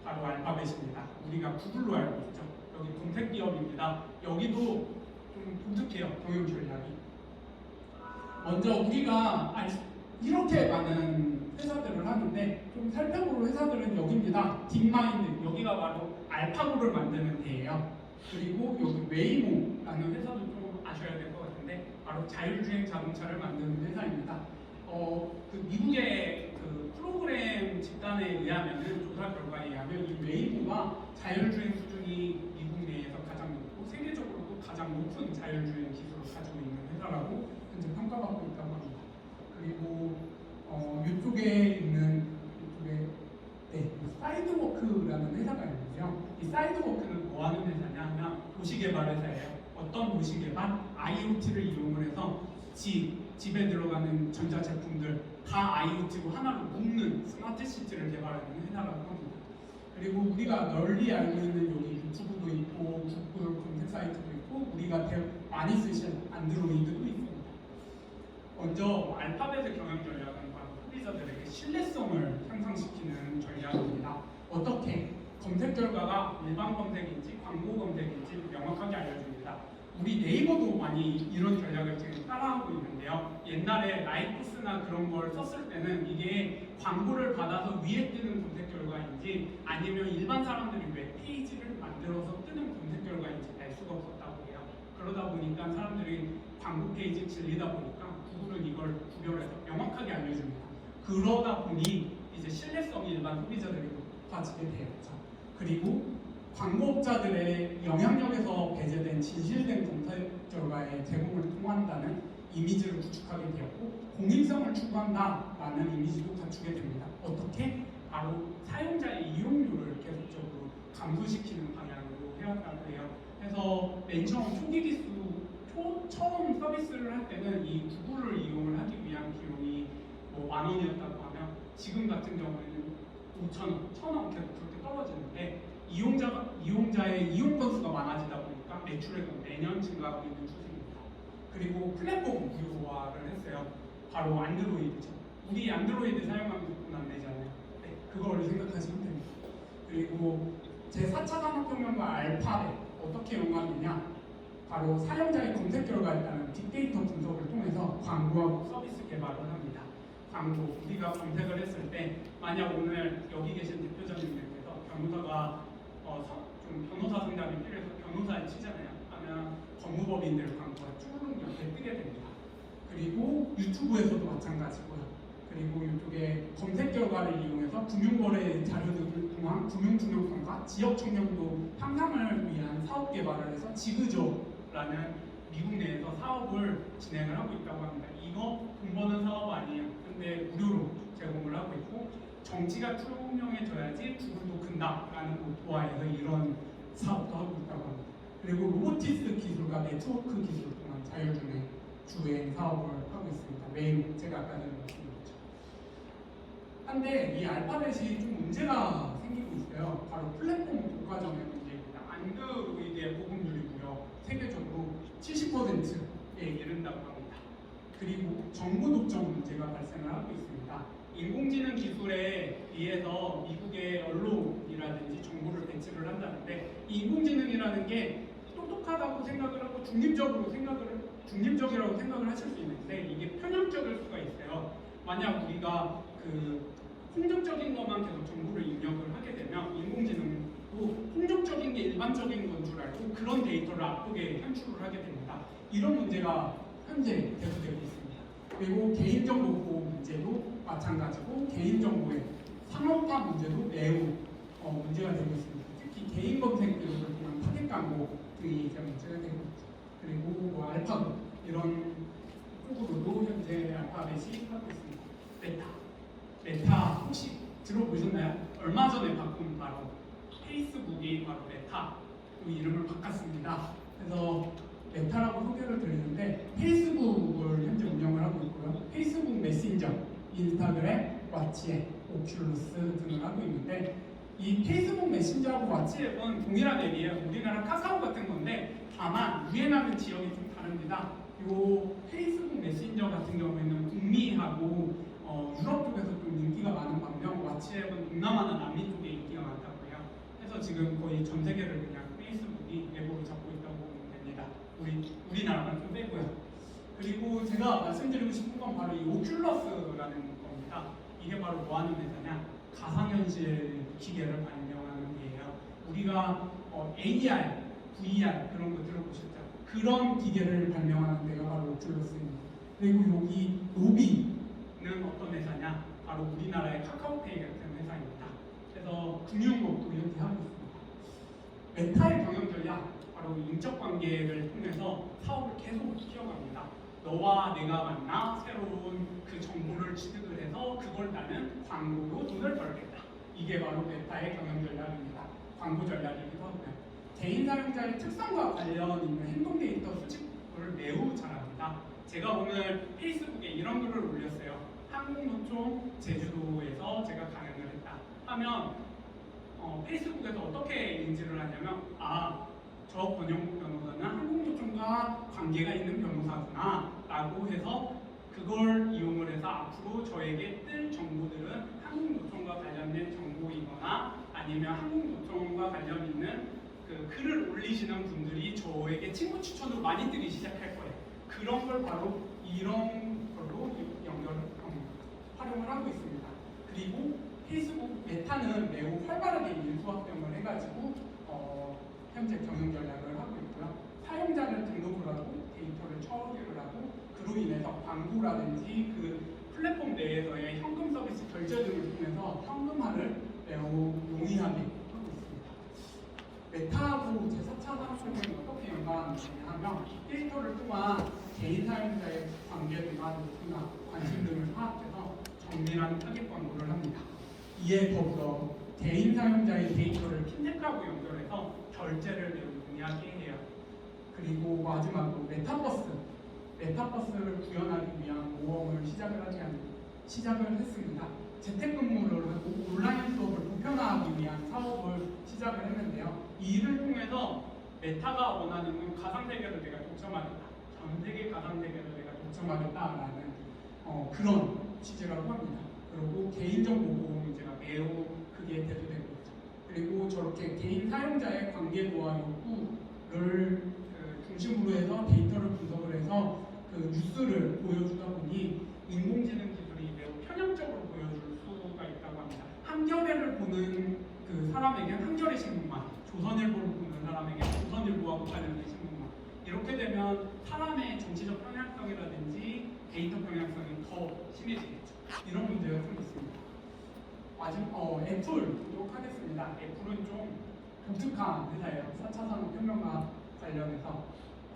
A: 바로 알파벳입니다. 우리가 구글로 알고 있죠. 여기 검색 기업입니다. 여기도 좀 독특해요. 경영 전략이. 먼저 우리가 이렇게 많은 회사들을 하는데 좀 살펴볼 회사들은 여기입니다. 딥마인드 여기가 바로 알파고를 만드는 데예요. 그리고 여기 웨이모라는 회사도 좀 아셔야 될 것 같은데 바로 자율주행 자동차를 만드는 회사입니다. 그 미국의 그 프로그램 집단에 의하면은 조사 결과에 의하면 이 웨이모가 자율주행 수준이 미국 내에서 가장 높고 세계적으로도 가장 높은 자율주행 기술을 가지고 있는 회사라고 현재 평가받고 있다고 합니다. 그리고 이쪽에 있는 사이드워크라는 회사가 있는데요. 이 사이드워크는 뭐 하는 회사냐 하면 도시개발 회사예요. 어떤 도시개발? IoT를 이용을 해서 집에 들어가는 전자제품들 다 IoT로 하나로 묶는 스마트 시티를 개발하는 회사라고 합니다. 그리고 우리가 널리 알고 있는 여기 유튜브도 있고 구글 검색 사이트도 있고 우리가 많이 쓰시는 안드로이드도 있습니다. 먼저 알파벳의 경영 전략은 바로 소비자들에게 신뢰성을 향상시키는 전략입니다. 어떻게? 검색 결과가 일반 검색인지 광고 검색인지 명확하게 알려줍니다. 우리 네이버도 많이 이런 전략을 지금 따라하고 있는데요. 옛날에 라이코스나 그런 걸 썼을 때는 이게 광고를 받아서 위에 뜨는 검색 결과인지 아니면 일반 사람들이 웹페이지를 만들어서 뜨는 검색 결과인지 알 수가 없었다고 해요. 그러다 보니까 사람들이 광고 페이지 질리다 보니까 구글은 이걸 구별해서 명확하게 알려줍니다. 그러다 보니 이제 신뢰성이 일반 소비자들이 높아지게 되었죠. 그리고 광고업자들의 영향력에서 배제된 진실된 검색 결과의 제공을 통한다는 이미지를 구축하게 되었고 공익성을 추구한다라는 이미지도 갖추게 됩니다. 어떻게? 바로 사용자의 이용료를 계속적으로 감소시키는 방향으로 해왔다고 해요. 그래서 맨 처음 초기 기수 처음 서비스를 할 때는 이 구글을 이용을 하기 위한 비용이 뭐 10,000원이었다고 하면 지금 같은 경우에는 5,000원, 1,000원 계속 그렇게 떨어지는데 이용자의 이용 건수가 많아지다 보니까 매출액은 매년 증가하고 있는 추세입니다. 그리고 플랫폼 무료화를 했어요. 바로 안드로이드죠. 우리 안드로이드 사용하면서 돈 안 내잖아요. 네, 그거를 생각하시면 됩니다. 그리고 제4차 산업혁명과 알파벳 어떻게 연관되냐? 바로 사용자의 검색 결과에 따른 빅데이터 분석을 통해서 광고하고 서비스 개발을 합니다. 광고, 우리가 검색을 했을 때 만약 오늘 여기 계신 대표자님들께서 변호사가 좀 변호사 상담이 필요해서 변호사에 치잖아요. 하면 법무법인들 광고가 쭉 옆에 뜨게 됩니다. 그리고 유튜브에서도 마찬가지고요. 그리고 이쪽에 검색 결과를 이용해서 금융거래 자료들을 통한 금융투명성과 지역 청렴도 향상을 위한 사업 개발을 해서 지그저라는 미국 내에서 사업을 진행을 하고 있다고 합니다. 이거 돈 버는 사업 아니에요. 근데 무료로 제공을 하고 있고 정치가 투명해져야지 구글도 큰다라는 모토하에서 이런 사업도 하고 있다고 합니다. 그리고 로보티스 기술과 네트워크 기술을 통한 자율주행 사업을 하고 있습니다. 메인 제가 아까 전에 말씀드렸죠. 한데 이 알파벳이 좀 문제가 생기고 있어요. 바로 플랫폼 독과점의 문제입니다. 안드로이드의 보급률이고요. 세계적으로 70%에 이른다고 합니다. 그리고 정보 독점 문제가 발생을 하고 있습니다. 인공지능 기술에 의해서 미국의 언론이라든지 정보를 배치를 한다는데 이 인공지능이라는 게 똑똑하다고 생각을 하고 중립적이라고 생각을 하실 수 있는데 이게 편향적일 수가 있어요. 만약 우리가 폭력적인 것만 계속 정보를 입력을 하게 되면 인공지능도 폭력적인 게 일반적인 건 줄 알고 그런 데이터를 앞쪽에 현출을 하게 됩니다. 이런 문제가 현재 계속되고 있습니다. 그리고 개인정보 보호 문제도 마찬가지고 개인정보의 상업화 문제도 매우 문제가 되고 있습니다. 특히 개인 검색 기록을 통한 타겟 광고 등이 이제 문제가 되고 있죠. 그리고 뭐 알파고 이런 쪽으로도 현재 알파벳이 하고 있습니다. 메타 혹시 들어보셨나요? 얼마 전에 바꾼 바로 페이스북이 바로 메타 그 이름을 바꿨습니다. 그래서 메타라고 소개를 드리는데 페이스북을 현재 운영을 하고 있고요. 페이스북 메신저, 인스타그램, 왓치앱, 오큘러스 등을 하고 있는데 이 페이스북 메신저하고 왓치앱은 동일한 앱이에요. 우리나라 카카오 같은 건데 다만 유행하는 지역이 좀 다릅니다. 이 페이스북 메신저 같은 경우에는 북미하고 유럽 쪽에서 좀 인기가 많은 반면 왓치앱은 동남아나 남미 쪽에 인기가 많다고 해요. 그래서 지금 거의 전 세계를 그냥 페이스북이 앱으로 잡고 있다고 보면 됩니다. 우리나라만 좀 빼고요. 그리고 제가 말씀드리고 싶은 건 바로 이 오큘러스라는 겁니다. 이게 바로 뭐 하는 회사냐? 가상현실 기계를 발명하는 데예요. 우리가 AR, VR 그런 거 들어보셨죠? 그런 기계를 발명하는 데가 바로 오큘러스입니다. 그리고 여기 노비는 어떤 회사냐? 바로 우리나라의 카카오페이 같은 회사입니다. 그래서 금융업도 이렇게 하고 있습니다. 메타의 경영 전략, 바로 인적 관계를 통해서 사업을 계속 키워갑니다. 너와 내가 만나 새로운 그 정보를 취득을 해서 그걸 나는 광고로 돈을 벌겠다. 이게 바로 메타의 경영 전략입니다. 광고 전략이기도 하고요. 개인 사용자의 특성과 관련 있는 행동 데이터 수집을 매우 잘합니다. 제가 오늘 페이스북에 이런 글을 올렸어요. 항공노총 제주도에서 제가 강연을 했다 하면 페이스북에서 어떻게 인지를 하냐면 저 권영국 변호사는 항공노총과 관계가 있는 변호사구나 라고 해서 그걸 이용을 해서 앞으로 저에게 뜰 정보들은 항공노총과 관련된 정보이거나 아니면 항공노총과 관련 있는 그 글을 올리시는 분들이 저에게 친구 추천으로 많이 뜨기 시작할 거예요. 그런 걸 바로 이런 걸로 활용을 하고 있습니다. 그리고 페이스북 메타는 매우 활발하게 인수합병을 해가지고 현재 경영 전략을 하고 있고요. 사용자를 등록을 하고 데이터를 처리를 하고 그로 인해서 광고라든지 그 플랫폼 내에서의 현금 서비스 결제 등을 통해서 현금화를 매우 용이하게 하고 있습니다. 메타하고 제4차 산업혁명이 어떻게 연관되냐 하면 빅데이터를 통한 개인 사용자의 관계나 노트나 관심 등을 파악해서 정밀한 타겟 광고를 합니다. 이에 더불어 개인 사용자의 데이터를 핀텍하고 연결해서 결제를 매우 용이하게 해요. 그리고 마지막으로 메타버스를 구현하기 위한 모험을 시작을 했습니다. 재택근무를 하고 온라인 수업을 보편화하기 위한 사업을 시작을 했는데요. 이 일을 통해서 메타가 원하는 가상세계를 내가 독점하겠다. 전 세계 가상세계를 내가 독점하겠다라는 그런 취지라고 합니다. 그리고 개인정보 보호 문제가 매우 크게 대두되고 있죠. 그리고 저렇게 개인 사용자의 관계도와 욕구를 중심으로 해서 데이터를 분석을 해서 그 뉴스를 보여주다 보니 인공지능 기술이 매우 편향적으로 보여줄 수가 있다고 합니다. 한겨레를 보는 그 사람에게는 한겨레 신문만, 조선일보를 보는 사람에게는 조선일보하고 관련된 신문만. 이렇게 되면 사람의 정치적 편향성이라든지 데이터 편향성이 더 심해지겠죠. 이런 문제가 좀 있습니다. 애플 보도록 하겠습니다. 애플은 좀 독특한 회사예요. 4차 산업혁명과 관련해서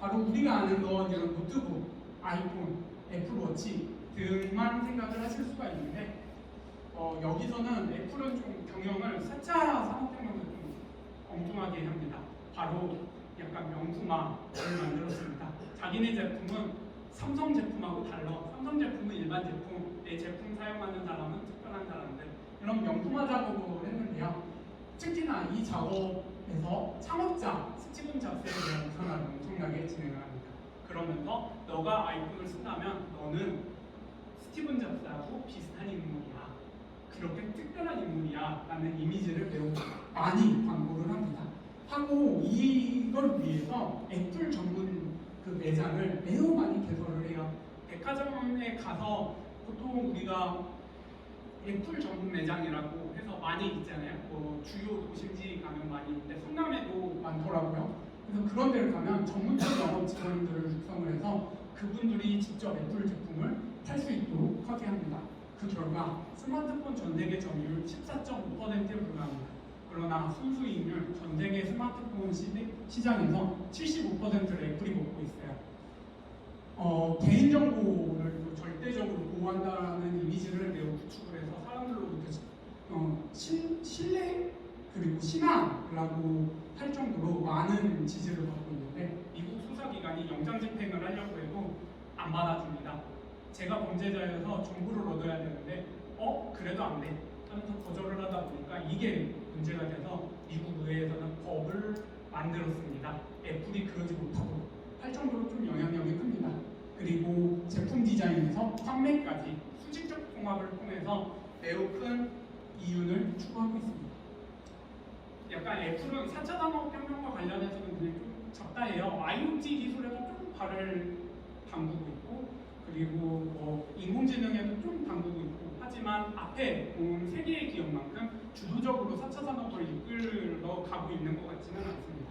A: 바로 우리가 아는 건 이런 노트북, 아이폰, 애플워치 등만 생각을 하실 수가 있는데 여기서는 애플은 좀 경영을 4차 산업혁명을 좀 엉뚱하게 합니다. 바로 약간 명품화를 만들었습니다. 자기네 제품은 삼성 제품하고 달라. 삼성 제품은 일반 제품, 내 제품 사용하는 사람은 특별한 사람들. 이런 명품화 작업을 했는데요. 특히나 이 작업에서 창업자 스티븐 잡스에 대한 비판을 엄청나게 진행을 합니다. 그러면서 너가 아이폰을 쓴다면 너는 스티븐 잡스하고 비슷한 인물이야. 그렇게 특별한 인물이야 라는 이미지를 매우 많이 광고를 합니다. 하고 이걸 위해서 애플 전문 그 매장을 매우 많이 개설을 해요. 백화점에 가서 보통 우리가 애플 전문 매장이라고 해서 많이 있잖아요. 주요 도심지 가면 많이 있는데 성남에도 많더라고요. 그래서 그런 데를 가면 전문적 영업 직원들을 육성을 해서 그분들이 직접 애플 제품을 탈 수 있도록 하게 합니다. 그 결과 스마트폰 전 세계 점유율 14.5%에 불과합니다. 그러나 순수이익률 전 세계 스마트폰 시장에서 75%를 애플이 먹고 있어요. 개인정보를 절대적으로 보호한다는 이미지를 매우 구축을 해서 사람들로부터 신뢰 그리고 신앙이라고 할 정도로 많은 지지를 받고 있는데 미국 수사기관이 영장 집행을 하려고 해도 안 받아줍니다. 제가 범죄자여서 정보를 얻어야 되는데 그래도 안 돼. 하면서 거절을 하다 보니까 이게 문제가 돼서 미국 의회에서는 법을 만들었습니다. 애플이 그러지 못하고 할 정도로 좀 영향력이 큽니다. 그리고 제품 디자인에서 판매까지 수직적 통합을 통해서 매우 큰 이윤을 추구하고 있습니다. 약간 애플은 4차 산업혁명과 관련해서는 그냥 좀 적다해요. IoT 기술에도 좀 발을 담그고 있고 그리고 인공지능에도 좀 담그고 있고 하지만 앞에 본 세 개의 기업만큼 주도적으로 4차 산업을 이끌어 가고 있는 것 같지는 않습니다.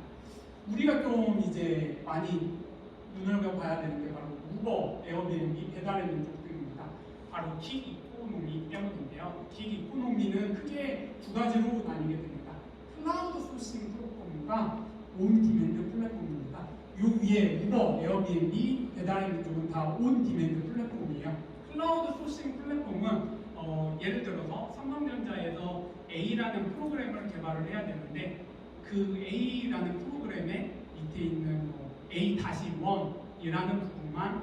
A: 우리가 좀 이제 많이 눈여겨봐야 되는 게 바로 우버, 에어비앤비, 배달의 민족 등입니다. 바로 킥 이코노미 때문인데요. 킥 이코노미는 크게 두 가지로 나뉘게 됩니다. 클라우드 소싱 플랫폼과 온 디맨드 플랫폼입니다. 요 위에 우버, 에어비앤비, 배달의 민족은 다 온 디맨드 플랫폼이에요. 클라우드 소싱 플랫폼은 예를 들어서 삼성전자에서 A라는 프로그램을 개발을 해야 되는데 그 A라는 프로그램에 밑에 있는 A-1이라는 부분만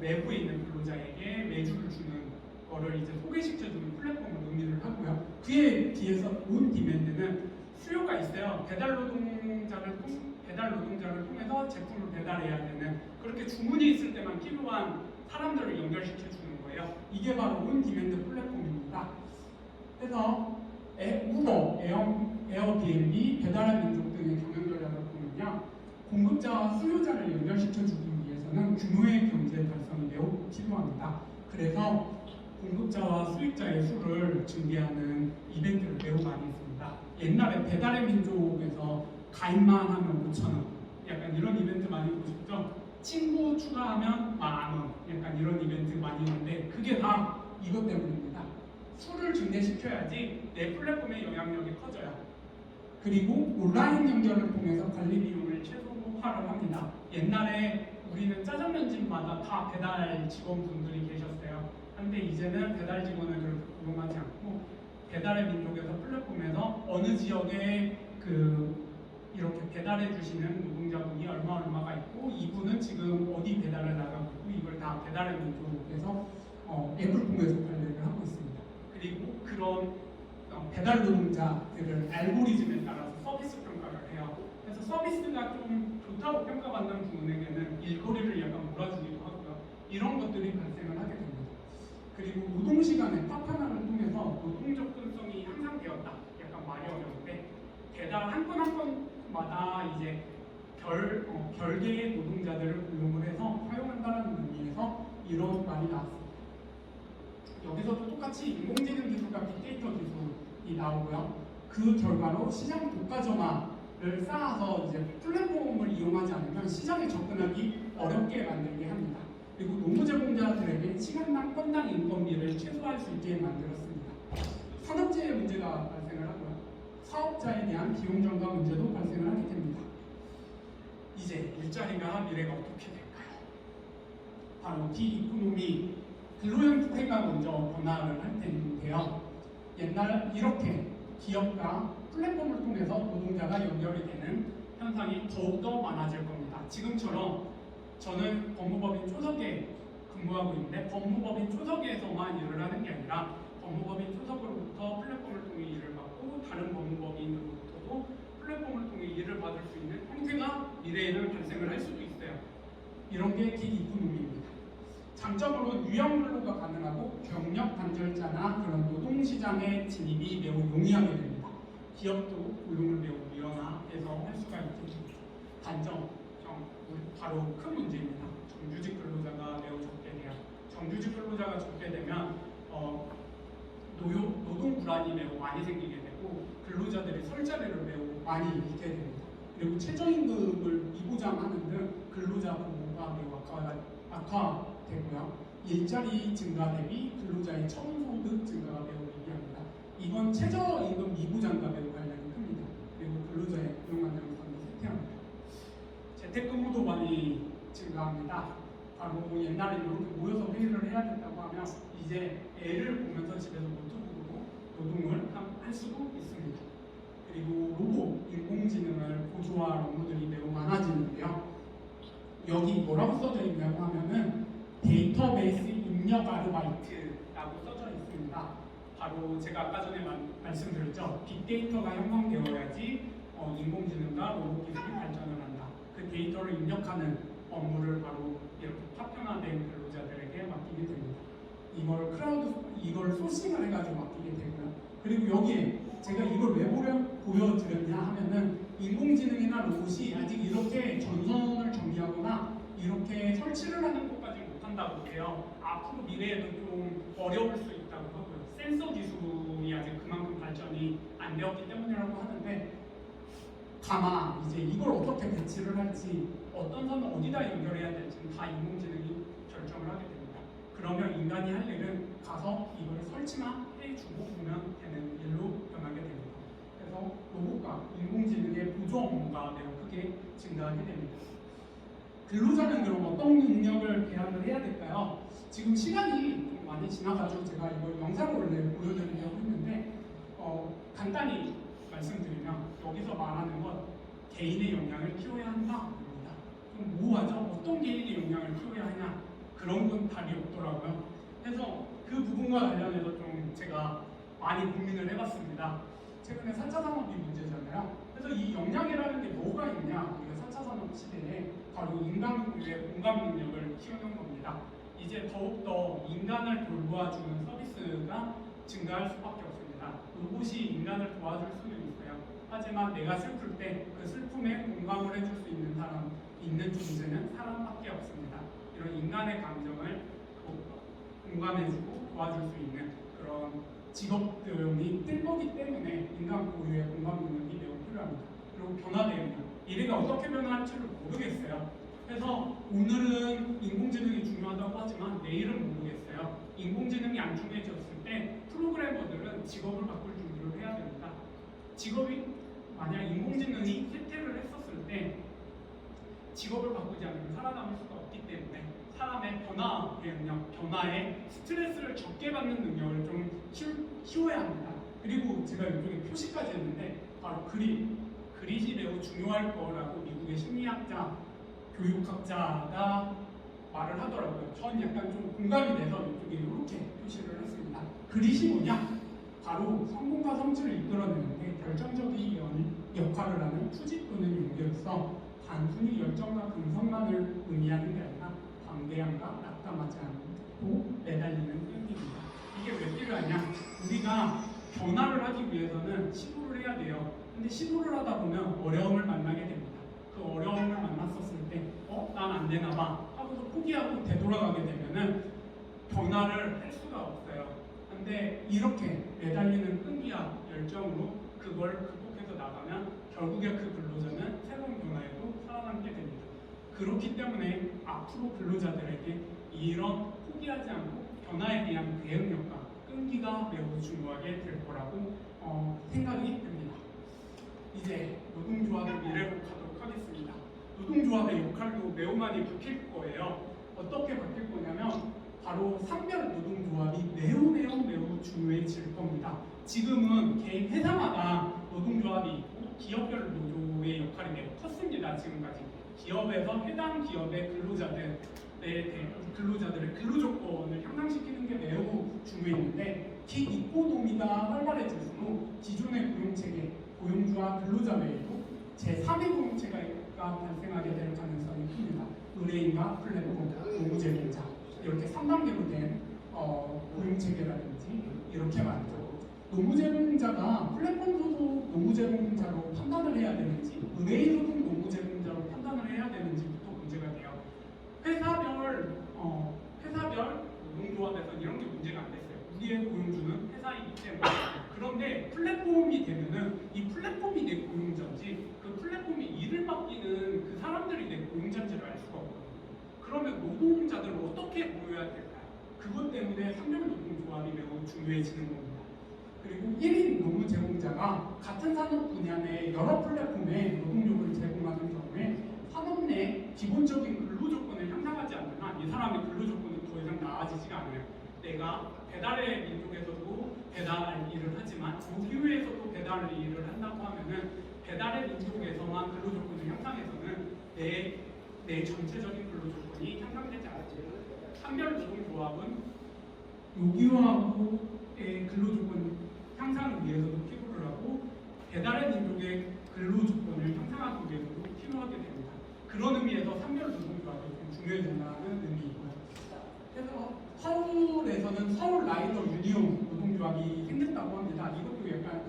A: 외부에 있는 근로자에게 매주를 주는 거를 이제 소개시켜주는 플랫폼을 의미를 하고요. 그에 비해서 온 디맨드는 수요가 있어요. 배달 노동자를 통해서 제품을 배달해야 되는 그렇게 주문이 있을 때만 필요한 사람들을 연결시켜 주는 거예요. 이게 바로 온 디맨드 플랫폼입니다. 그래서 우버, 에어비앤비, 배달의 민족 등의 경영 전략을 보면요. 공급자와 수요자를 연결시켜주기 위해서는 규모의 경제 달성이 매우 필요합니다. 그래서 공급자와 수익자의 수를 증대하는 이벤트를 매우 많이 했습니다. 옛날에 배달의 민족에서 가입만 하면 5,000원 약간 이런 이벤트 많이 보셨죠? 친구 추가하면 10,000원 약간 이런 이벤트 많이 있는데 그게 다 이것 때문입니다. 수를 증대시켜야지 내 플랫폼의 영향력이 커져요. 그리고 온라인 연결을 통해서 관리 비용을 최소화를 합니다. 옛날에 우리는 짜장면집마다 다 배달 직원분들이 계셨어요. 근데 이제는 배달 직원을 그렇게 고용하지 않고 배달의 민족에서 플랫폼에서 어느 지역에 이렇게 배달해 주시는 노동자분이 얼마가 있고 이분은 지금 어디 배달을 나가고 있고 이걸 다 배달의 민족에서 앱을 통해서 관리를 하고 있습니다. 그리고 그런 배달 노동자들을 알고리즘에 따라서 서비스 평가를 해요. 그래서 서비스가 좀 좋다고 평가받는 분에게는 일거리를 약간 몰아주기도 하고요. 이런 것들이 발생을 하게 됩니다. 그리고 노동시간의 파편화를 통해서 노동 접근성이 향상되었다. 약간 말이 어려운데 배달 한 건 한 건마다 이제 별개의 노동자들을 고용을 해서 사용한다는 의미에서 이런 말이 나왔습니다. 여기서도 똑같이 인공지능 기술과 빅데이터 기술이 나오고요. 그 결과로 시장 독과점화를 쌓아서 이제 플랫폼을 이용하지 않으면 시장에 접근하기 어렵게 만들게 합니다. 그리고 노무 제공자들에게 시간당 건당 인건비를 최소화할 수 있게 만들었습니다. 산업재해 문제가 발생을 하고요. 사업자에 대한 비용 전가 문제도 발생을 하게 됩니다. 이제 일자리가 미래가 어떻게 될까요? 바로 비이코노미 근로형태가 먼저 변화를 할 텐데요. 옛날 이렇게 기업과 플랫폼을 통해서 노동자가 연결이 되는 현상이 더욱더 많아질 겁니다. 지금처럼 저는 법무법인 초석에 근무하고 있는데 법무법인 초석에서만 일을 하는 게 아니라 법무법인 초석으로부터 플랫폼을 통해 일을 받고 다른 법무법인으로부터도 플랫폼을 통해 일을 받을 수 있는 형태가 미래에는 발생을 할 수도 있어요. 이런 게 기이코노미입니다. 장점으로 유형 근로가 가능하고 경력 단절자나 그런 노동시장의 진입이 매우 용이하게 됩니다. 기업도 고용을 매우 유연화해서 할 수가 있게 됩니다. 단점, 바로 큰 문제입니다. 정규직 근로자가 매우 적게 돼요. 정규직 근로자가 적게 되면 노동 불안이 매우 많이 생기게 되고 근로자들이 설 자리를 매우 많이 잃게 됩니다. 그리고 최저임금을 미보장하는 등 근로자 보호가 매우 악화되고요. 일자리 증가 대비 근로자의 처음소득 증가가 매우 유리합니다. 이건 최저임금 미보장과 매우 관련이 큽니다. 그리고 근로자의 고용 안정성이 쇠퇴합니다. 재택근무도 많이 증가합니다. 바로 옛날에 이렇게 모여서 회의를 해야 된다고 하면 이제 애를 보면서 집에서 노트북으로 노동을 할 수도 있습니다. 그리고 로봇, 인공지능을 고조할 업무들이 매우 많아지는데요. 여기 뭐라고 써져 있냐고 하면은 데이터베이스 입력 아르바이트라고 써져 있습니다. 바로 제가 아까 전에 말씀드렸죠. 빅데이터가 형성되어야지 인공지능과 로봇 기술이 발전을 한다. 그 데이터를 입력하는 업무를 바로 이렇게 파편화된 근로자들에게 맡기게 됩니다. 이걸 소싱을 해가지고 맡기게 되고요. 그리고 여기에 제가 이걸 왜 보여드렸냐 하면은 인공지능이나 로봇이 아직 이렇게 전선을 정리하거나 이렇게 설치를 하는 것까지 못한다고 해요. 앞으로 미래에도 좀 어려울 수 있다고 하고요. 센서 기술이 아직 그만큼 발전이 안 되었기 때문이라고 하는데 다만 이제 이걸 어떻게 배치를 할지 어떤 선을 어디다 연결해야 될지는 다 인공지능이 결정을 하게 됩니다. 그러면 인간이 할 일은 가서 이걸 설치만 해주고 보면 되는 일로 변하게 됩니다. 그래서 로봇과 인공지능의 보조 업무가 매우 크게 증가하게 됩니다. 근로자는 그럼 어떤 능력을 개발을 해야 될까요? 지금 시간이 좀 많이 지나가지고 제가 이걸 영상을 원래 보여드리려고 했는데 간단히 말씀드리면 여기서 말하는 건 개인의 역량을 키워야 한다입니다. 그럼 뭐하죠? 어떤 개인의 역량을 키워야 하냐? 그런 건 답이 없더라고요. 그래서 그 부분과 관련해서 좀 제가 많이 고민을 해봤습니다. 최근에 4차 산업이 문제잖아요. 그래서 이 역량이라는 게 뭐가 있냐? 우리가 4차 산업 시대에 바로 인간의 공감 능력을 키우는 겁니다. 이제 더욱더 인간을 돌보아주는 서비스가 증가할 수밖에 없습니다. 로봇이 인간을 도와줄 수는 있어요. 하지만 내가 슬플 때 그 슬픔에 공감을 해줄 수 있는 있는 존재는 사람밖에 없습니다. 이런 인간의 감정을 공감해주고 도와줄 수 있는 그런 직업들이 뜰 거기 때문에 인간 고유의 공감 능력이 매우 필요합니다. 그리고 변화됩니다. 미래가 어떻게 변화할지를 모르겠어요. 그래서 오늘은 인공지능이 중요하다고 하지만 내일은 모르겠어요. 인공지능이 안 중요해졌을 때 프로그래머들은 직업을 바꿀 준비를 해야 됩니다. 직업이 만약 인공지능이 혜택을 했었을 때 직업을 바꾸지 않으면 살아남을 수가 없기 때문에 사람의 변화의 능력, 변화에 스트레스를 적게 받는 능력을 좀 키워야 합니다. 그리고 제가 이쪽에 표시까지 했는데 바로 그릿이 매우 중요할 거라고 미국의 심리학자, 교육학자가 말을 하더라고요. 전 약간 좀 공감이 돼서 이쪽에 이렇게 표시를 했습니다. 그릿이 뭐냐? 바로 성공과 성취를 이끌어내는데 결정적인 역할을 하는 투지 또는 용기로서 단순히 열정과 근성만을 의미하는 게 아니라 방대함과 낙담하지 않고 매달리는 끈기입니다. 이게 왜 필요하냐? 우리가 변화를 하기 위해서는 시도를 해야 돼요. 근데 시도를 하다 보면 어려움을 만나게 됩니다. 그 어려움을 만났었을 때, 난 안 되나 봐 하고서 포기하고 되돌아가게 되면은 변화를 할 수가 없어요. 근데 이렇게 매달리는 끈기와 열정으로 그걸 극복해서 나가면 결국에 그 근로자는 새로운 변화에도 살아남게 됩니다. 그렇기 때문에 앞으로 근로자들에게 이런 포기하지 않고 변화에 대한 대응력과 끈기가 매우 중요하게 될 거라고 생각이 듭니다. 이제 노동조합의 미래로 가도록 하겠습니다. 노동조합의 역할도 매우 많이 바뀔 거예요. 어떻게 바뀔 거냐면 바로 상별 노동조합이 매우 중요해질 겁니다. 지금은 개인 회사마다 노동조합이 있고 기업별 노조의 역할이 매우 컸습니다. 지금까지 기업에서 해당 기업의 근로자들의 근로조건을 향상시키는 게 매우 중요했는데 기이코노미가 활발해질수록 기존의 고용체계, 고용주와 근로자 외에도 제3의 고용체계가 발생하게 될 가능성이 큽니다. 의뢰인과 플랫폼, 노무제공자 이렇게 3단계로 된 고용체계라든지 이렇게 말이죠. 노무제공자가 플랫폼 소속 노무제공자로 판단을 해야 되는지 의뢰인 소속 노무제공자로 판단을 해야 되는지부터 문제가 돼요. 회사별 노동조합에서는 이런 게 문제가 안 됐어요. 우리의 고용주는 회사이기 때문에. 그런데 플랫폼이 되면은 이 플랫폼이 내 고용자인지 그 플랫폼이 일을 맡기는 그 사람들이 내 고용자인지를 알 수가 없거든요. 그러면 노동자들을 어떻게 모여야 될까요? 그것 때문에 상별 노동조합이 매우 중요해지는 겁니다. 그리고 1인 노무 제공자가 같은 산업 분야 내 여러 플랫폼에 노동력을 제공하는 경우에 산업 내 기본적인 근로조건을 향상하지 않는 한 이 사람의 근로조건은 더 이상 나아지지가 않아요. 내가 배달의 민족에서도 배달 일을 하지만 조기후에서도 배달 일을 한다고 하면은 배달의 민족에서만 근로조건을 향상해서는 내 전체적인 근로조건이 향상되지 않죠. 상별 노동조합은 요기화하고의 근로조건 향상을 위해서도 필요를 하고 배달의 민족의 근로조건을 향상하기 위해서도 필요하게 됩니다. 그런 의미에서 상별 노동조합이 좀 중요해진다는 의미이고요. 그래서 서울에서는 서울 라이더 유니온 노동조합이 생겼다고 합니다. 이것도 약간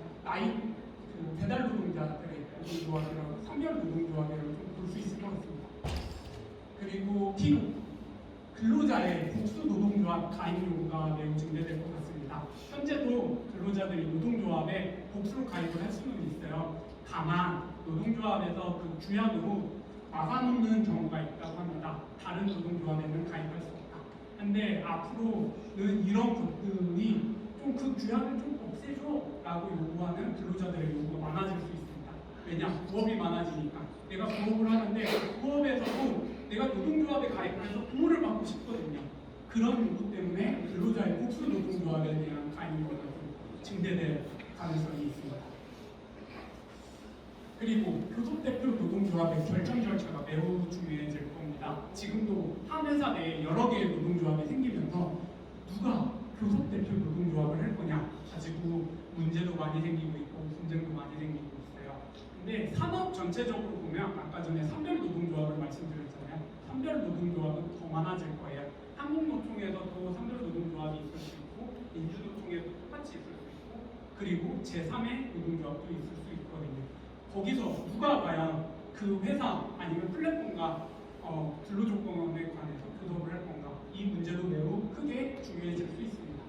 A: 배달 노동자들의 노동조합이라고 상별 노동조합이라고 좀 볼 수 있을 것 같습니다. 그리고 기록 근로자의 복수 노동조합 가입 요구가 매우 증대될 것 같습니다. 현재도 근로자들이 노동조합에 복수로 가입을 할 수는 있어요. 다만 노동조합에서 그 규약으로 막아놓는 경우가 있다고 합니다. 다른 노동조합에는 가입할 수 없다. 근데 앞으로는 이런 것들이 좀 그 규약을 좀 없애줘라고 요구하는 근로자들의 요구가 많아질 수 있습니다. 왜냐? 부업이 많아지니까. 내가 부업을 하는데 부업에서도 내가 노동조합에 가입을 해서 보호를 받고 싶거든요. 그런 요구 때문에 근로자의 복수 노동조합에 대한 가입 요구가 좀 증대될 가능성이 있습니다. 그리고 교섭대표 노동조합의 결정 절차가 매우 중요해질 겁니다. 지금도 한 회사 내에 여러 개의 노동조합이 생기면서 누가 교섭대표 노동조합을 할 거냐 가지고 문제도 많이 생기고 있고 분쟁도 많이 생기고 있어요. 근데 산업 전체적으로 보면 아까 전에 선별 노동조합을 말씀드렸잖아요. 선별 노동조합은 더 많아질 거예요. 한국노총에서도 선별 노동조합이 있을 수 있고 민주노총에도 똑같이 있을 수 있고 그리고 제3의 노동조합도 있을 수 있거든요. 거기서 누가 과연 그 회사 아니면 플랫폼과 근로조건에 관해서 교섭을 할 건가 이 문제도 매우 크게 중요해질 수 있습니다.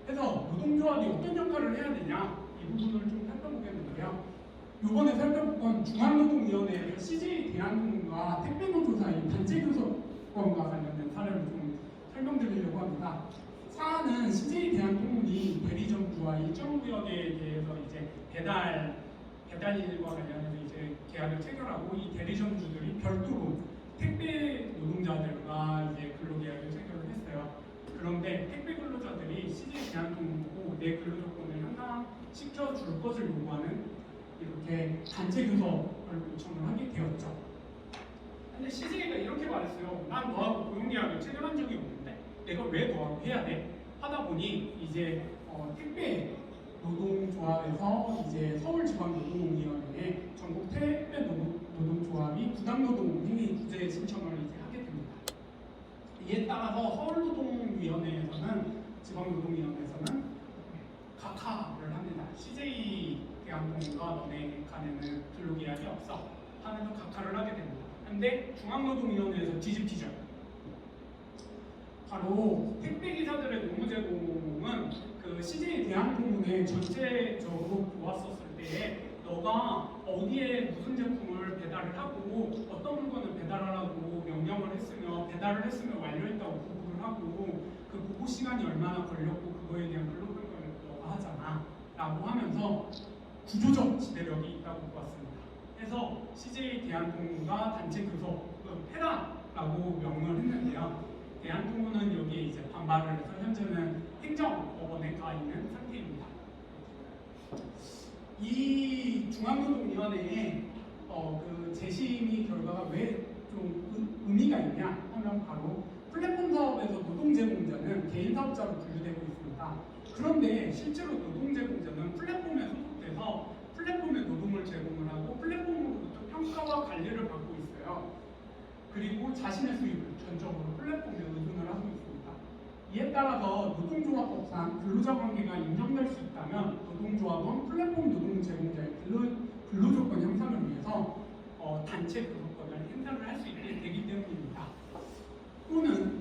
A: 그래서 노동조합이 어떤 역할을 해야 되냐 이 부분을 좀 살펴보겠는데요. 이번에 살펴볼 건 중앙노동위원회에서 CJ 대한통운과 택배노조 사이 단체교섭권과 관련된 사례를 좀 설명드리려고 합니다. 사안은 CJ 대한통운이 대리점주와 일정 구역에 대해서 이제 배달 배달일과 관련해서 이제 계약을 체결하고 이 대리점주들이 별도로 택배 노동자들과 이제 근로계약을 체결을 했어요. 그런데 택배 근로자들이 CJ 대한통운 보고 내 근로조건을 향상시켜 줄 것을 요구하는 이렇게 단체 교섭을 요청을 하게 되었죠. 근데 CJ가 이렇게 말했어요. 난 너하고 고용계약을 체결한 적이 없는데 내가 왜 너하고 해야 돼? 하다 보니 이제 택배 노동조합에서 이제 서울지방노동위원회에 전국 택배 노동조합이 부당노동 행위 구제 신청을 이제 하게 됩니다. 이에 따라서 서울노동위원회에서는 지방노동위원회에서는 각하를 합니다. CJ 대한통운과 너네 간에는 근로계약이 없어 하면서 각하를 하게 됩니다. 근데 중앙노동위원회에서 뒤집히죠. 바로 택배기사들의 노무 제공은 그 CJ 대한통운에 전체적으로 보았었을 때에 너가 어디에 무슨 제품을 배달을 하고 어떤 물건을 배달하라고 명령을 했으며 배달을 했으면 완료했다고 보고를 하고 그 보고 시간이 얼마나 걸렸고 그거에 대한 근로평가를 너가 하잖아 라고 하면서 구조적 지배력이 있다고 보았습니다. 해서 CJ 대한통운과 단체 교섭을 해라라고 명령을 했는데요. 대한통운은 여기에 이제 반발을 해서 현재는 행정법원에 가 있는 상태입니다. 이 중앙노동위원회의 그 재심의 결과가 왜 좀 의미가 있냐 하면 바로 플랫폼 사업에서 노동 제공자는 개인 사업자로 분류되고 있습니다. 그런데 실제로 노동 제공자는 플랫폼에 소속돼서 플랫폼에 노동을 제공을 하고 플랫폼으로부터 평가와 관리를 받고 있어요. 그리고 자신의 수입을 전적으로 플랫폼에 의존을 하고 있습니다. 이에 따라서 노동조합법상 근로자 관계가 인정될 수 있다면 노동조합은 플랫폼 노동 제공자의 근로조건 향상을 위해서 단체 근로권을 행사를 할 수 있게 되기 때문입니다. 또는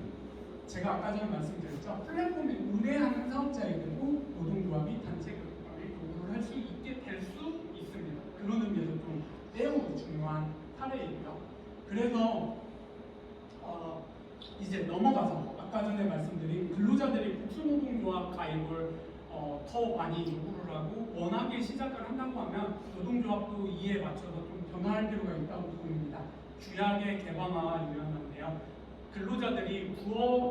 A: 제가 아까 전에 말씀드렸죠. 플랫폼에 의뢰하는 사업자에게도 노동조합이 단체 근로권을 요구를 할 수 있게 될 수 있습니다. 그런 의미에서 좀 매우 중요한 사례이고요. 그래서 이제 넘어가서 아까 전에 말씀드린 근로자들이 복수노동조합 가입을 더 많이 요구를 하고 워낙에 시작을 한다고 하면 노동조합도 이에 맞춰서 좀 변화할 필요가 있다고 보입니다. 규약의 개방화가 유연한데요. 근로자들이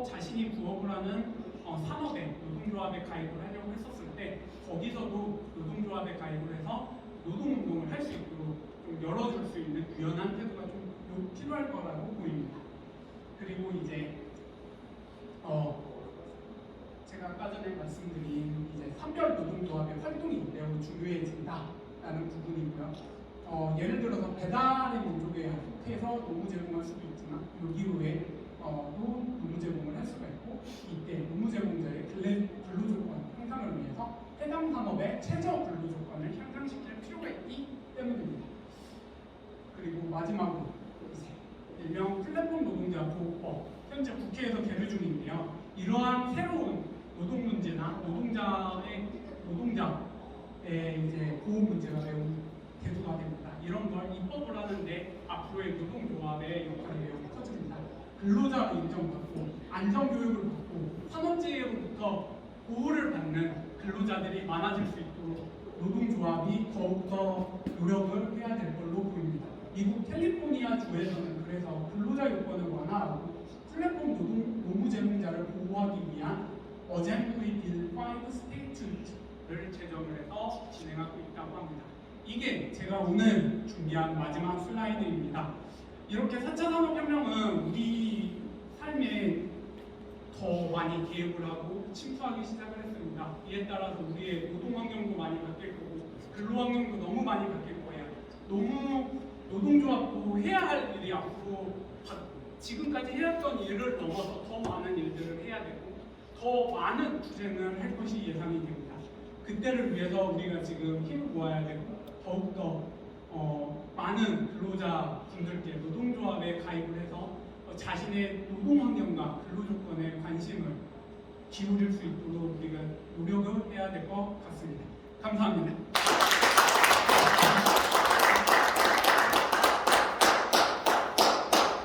A: 자신이 부업을 하는 산업에 노동조합에 가입을 하려고 했었을 때 거기서도 노동조합에 가입을 해서 노동운동을 할 수 있도록 좀 열어줄 수 있는 유연한 태도가 좀 필요할 거라고 보입니다. 그리고 이제 제가 아까 전에 말씀드린 이제 산별 노동조합의 활동이 매우 중요해진다라는 부분이고요. 예를 들어서 배달의 민족에 속해서 노무 제공할 수도 있지만 여기로에 또 노무 제공을 할 수가 있고 이때 노무 제공자의 근로조건 향상을 위해서 해당 산업의 최저 근로조건을 향상시킬 필요가 있기 때문입니다. 그리고 마지막으로 일명 플랫폼 노동자 보호법 현재 국회에서 계류 중인데요. 이러한 새로운 노동 문제나 노동자의 이제 보호 문제가 매우 대두가 됩니다. 이런 걸 입법을 하는데 앞으로의 노동조합의 역할이 매우 커집니다. 근로자로 인정받고 안전교육을 받고 산업재해로부터 보호를 받는 근로자들이 많아질 수 있도록 노동조합이 더욱더 노력을 해야 될 걸로 보입니다. 미국 캘리포니아 주에서는 그래서 근로자 요건을 완화하고 플랫폼 노무 제공자를 보호하기 위한 어젠블리 빌 5 스테이트를 제정을 해서 진행하고 있다고 합니다. 이게 제가 오늘 준비한 마지막 슬라이드입니다. 이렇게 4차 산업혁명은 우리 삶에 더 많이 개입을 하고 침투하기 시작을 했습니다. 이에 따라서 우리의 노동환경도 많이 바뀔 거고 근로환경도 너무 많이 바뀔 거예요. 노동조합도 해야 할 일이 앞으로 지금까지 해왔던 일을 넘어서 더 많은 일들을 해야 되고 더 많은 투쟁을 할 것이 예상이 됩니다. 그때를 위해서 우리가 지금 힘을 모아야 되고 더욱더 많은 근로자 분들께 노동조합에 가입을 해서 자신의 노동환경과 근로조건에 관심을 기울일 수 있도록 우리가 노력을 해야 될 것 같습니다. 감사합니다.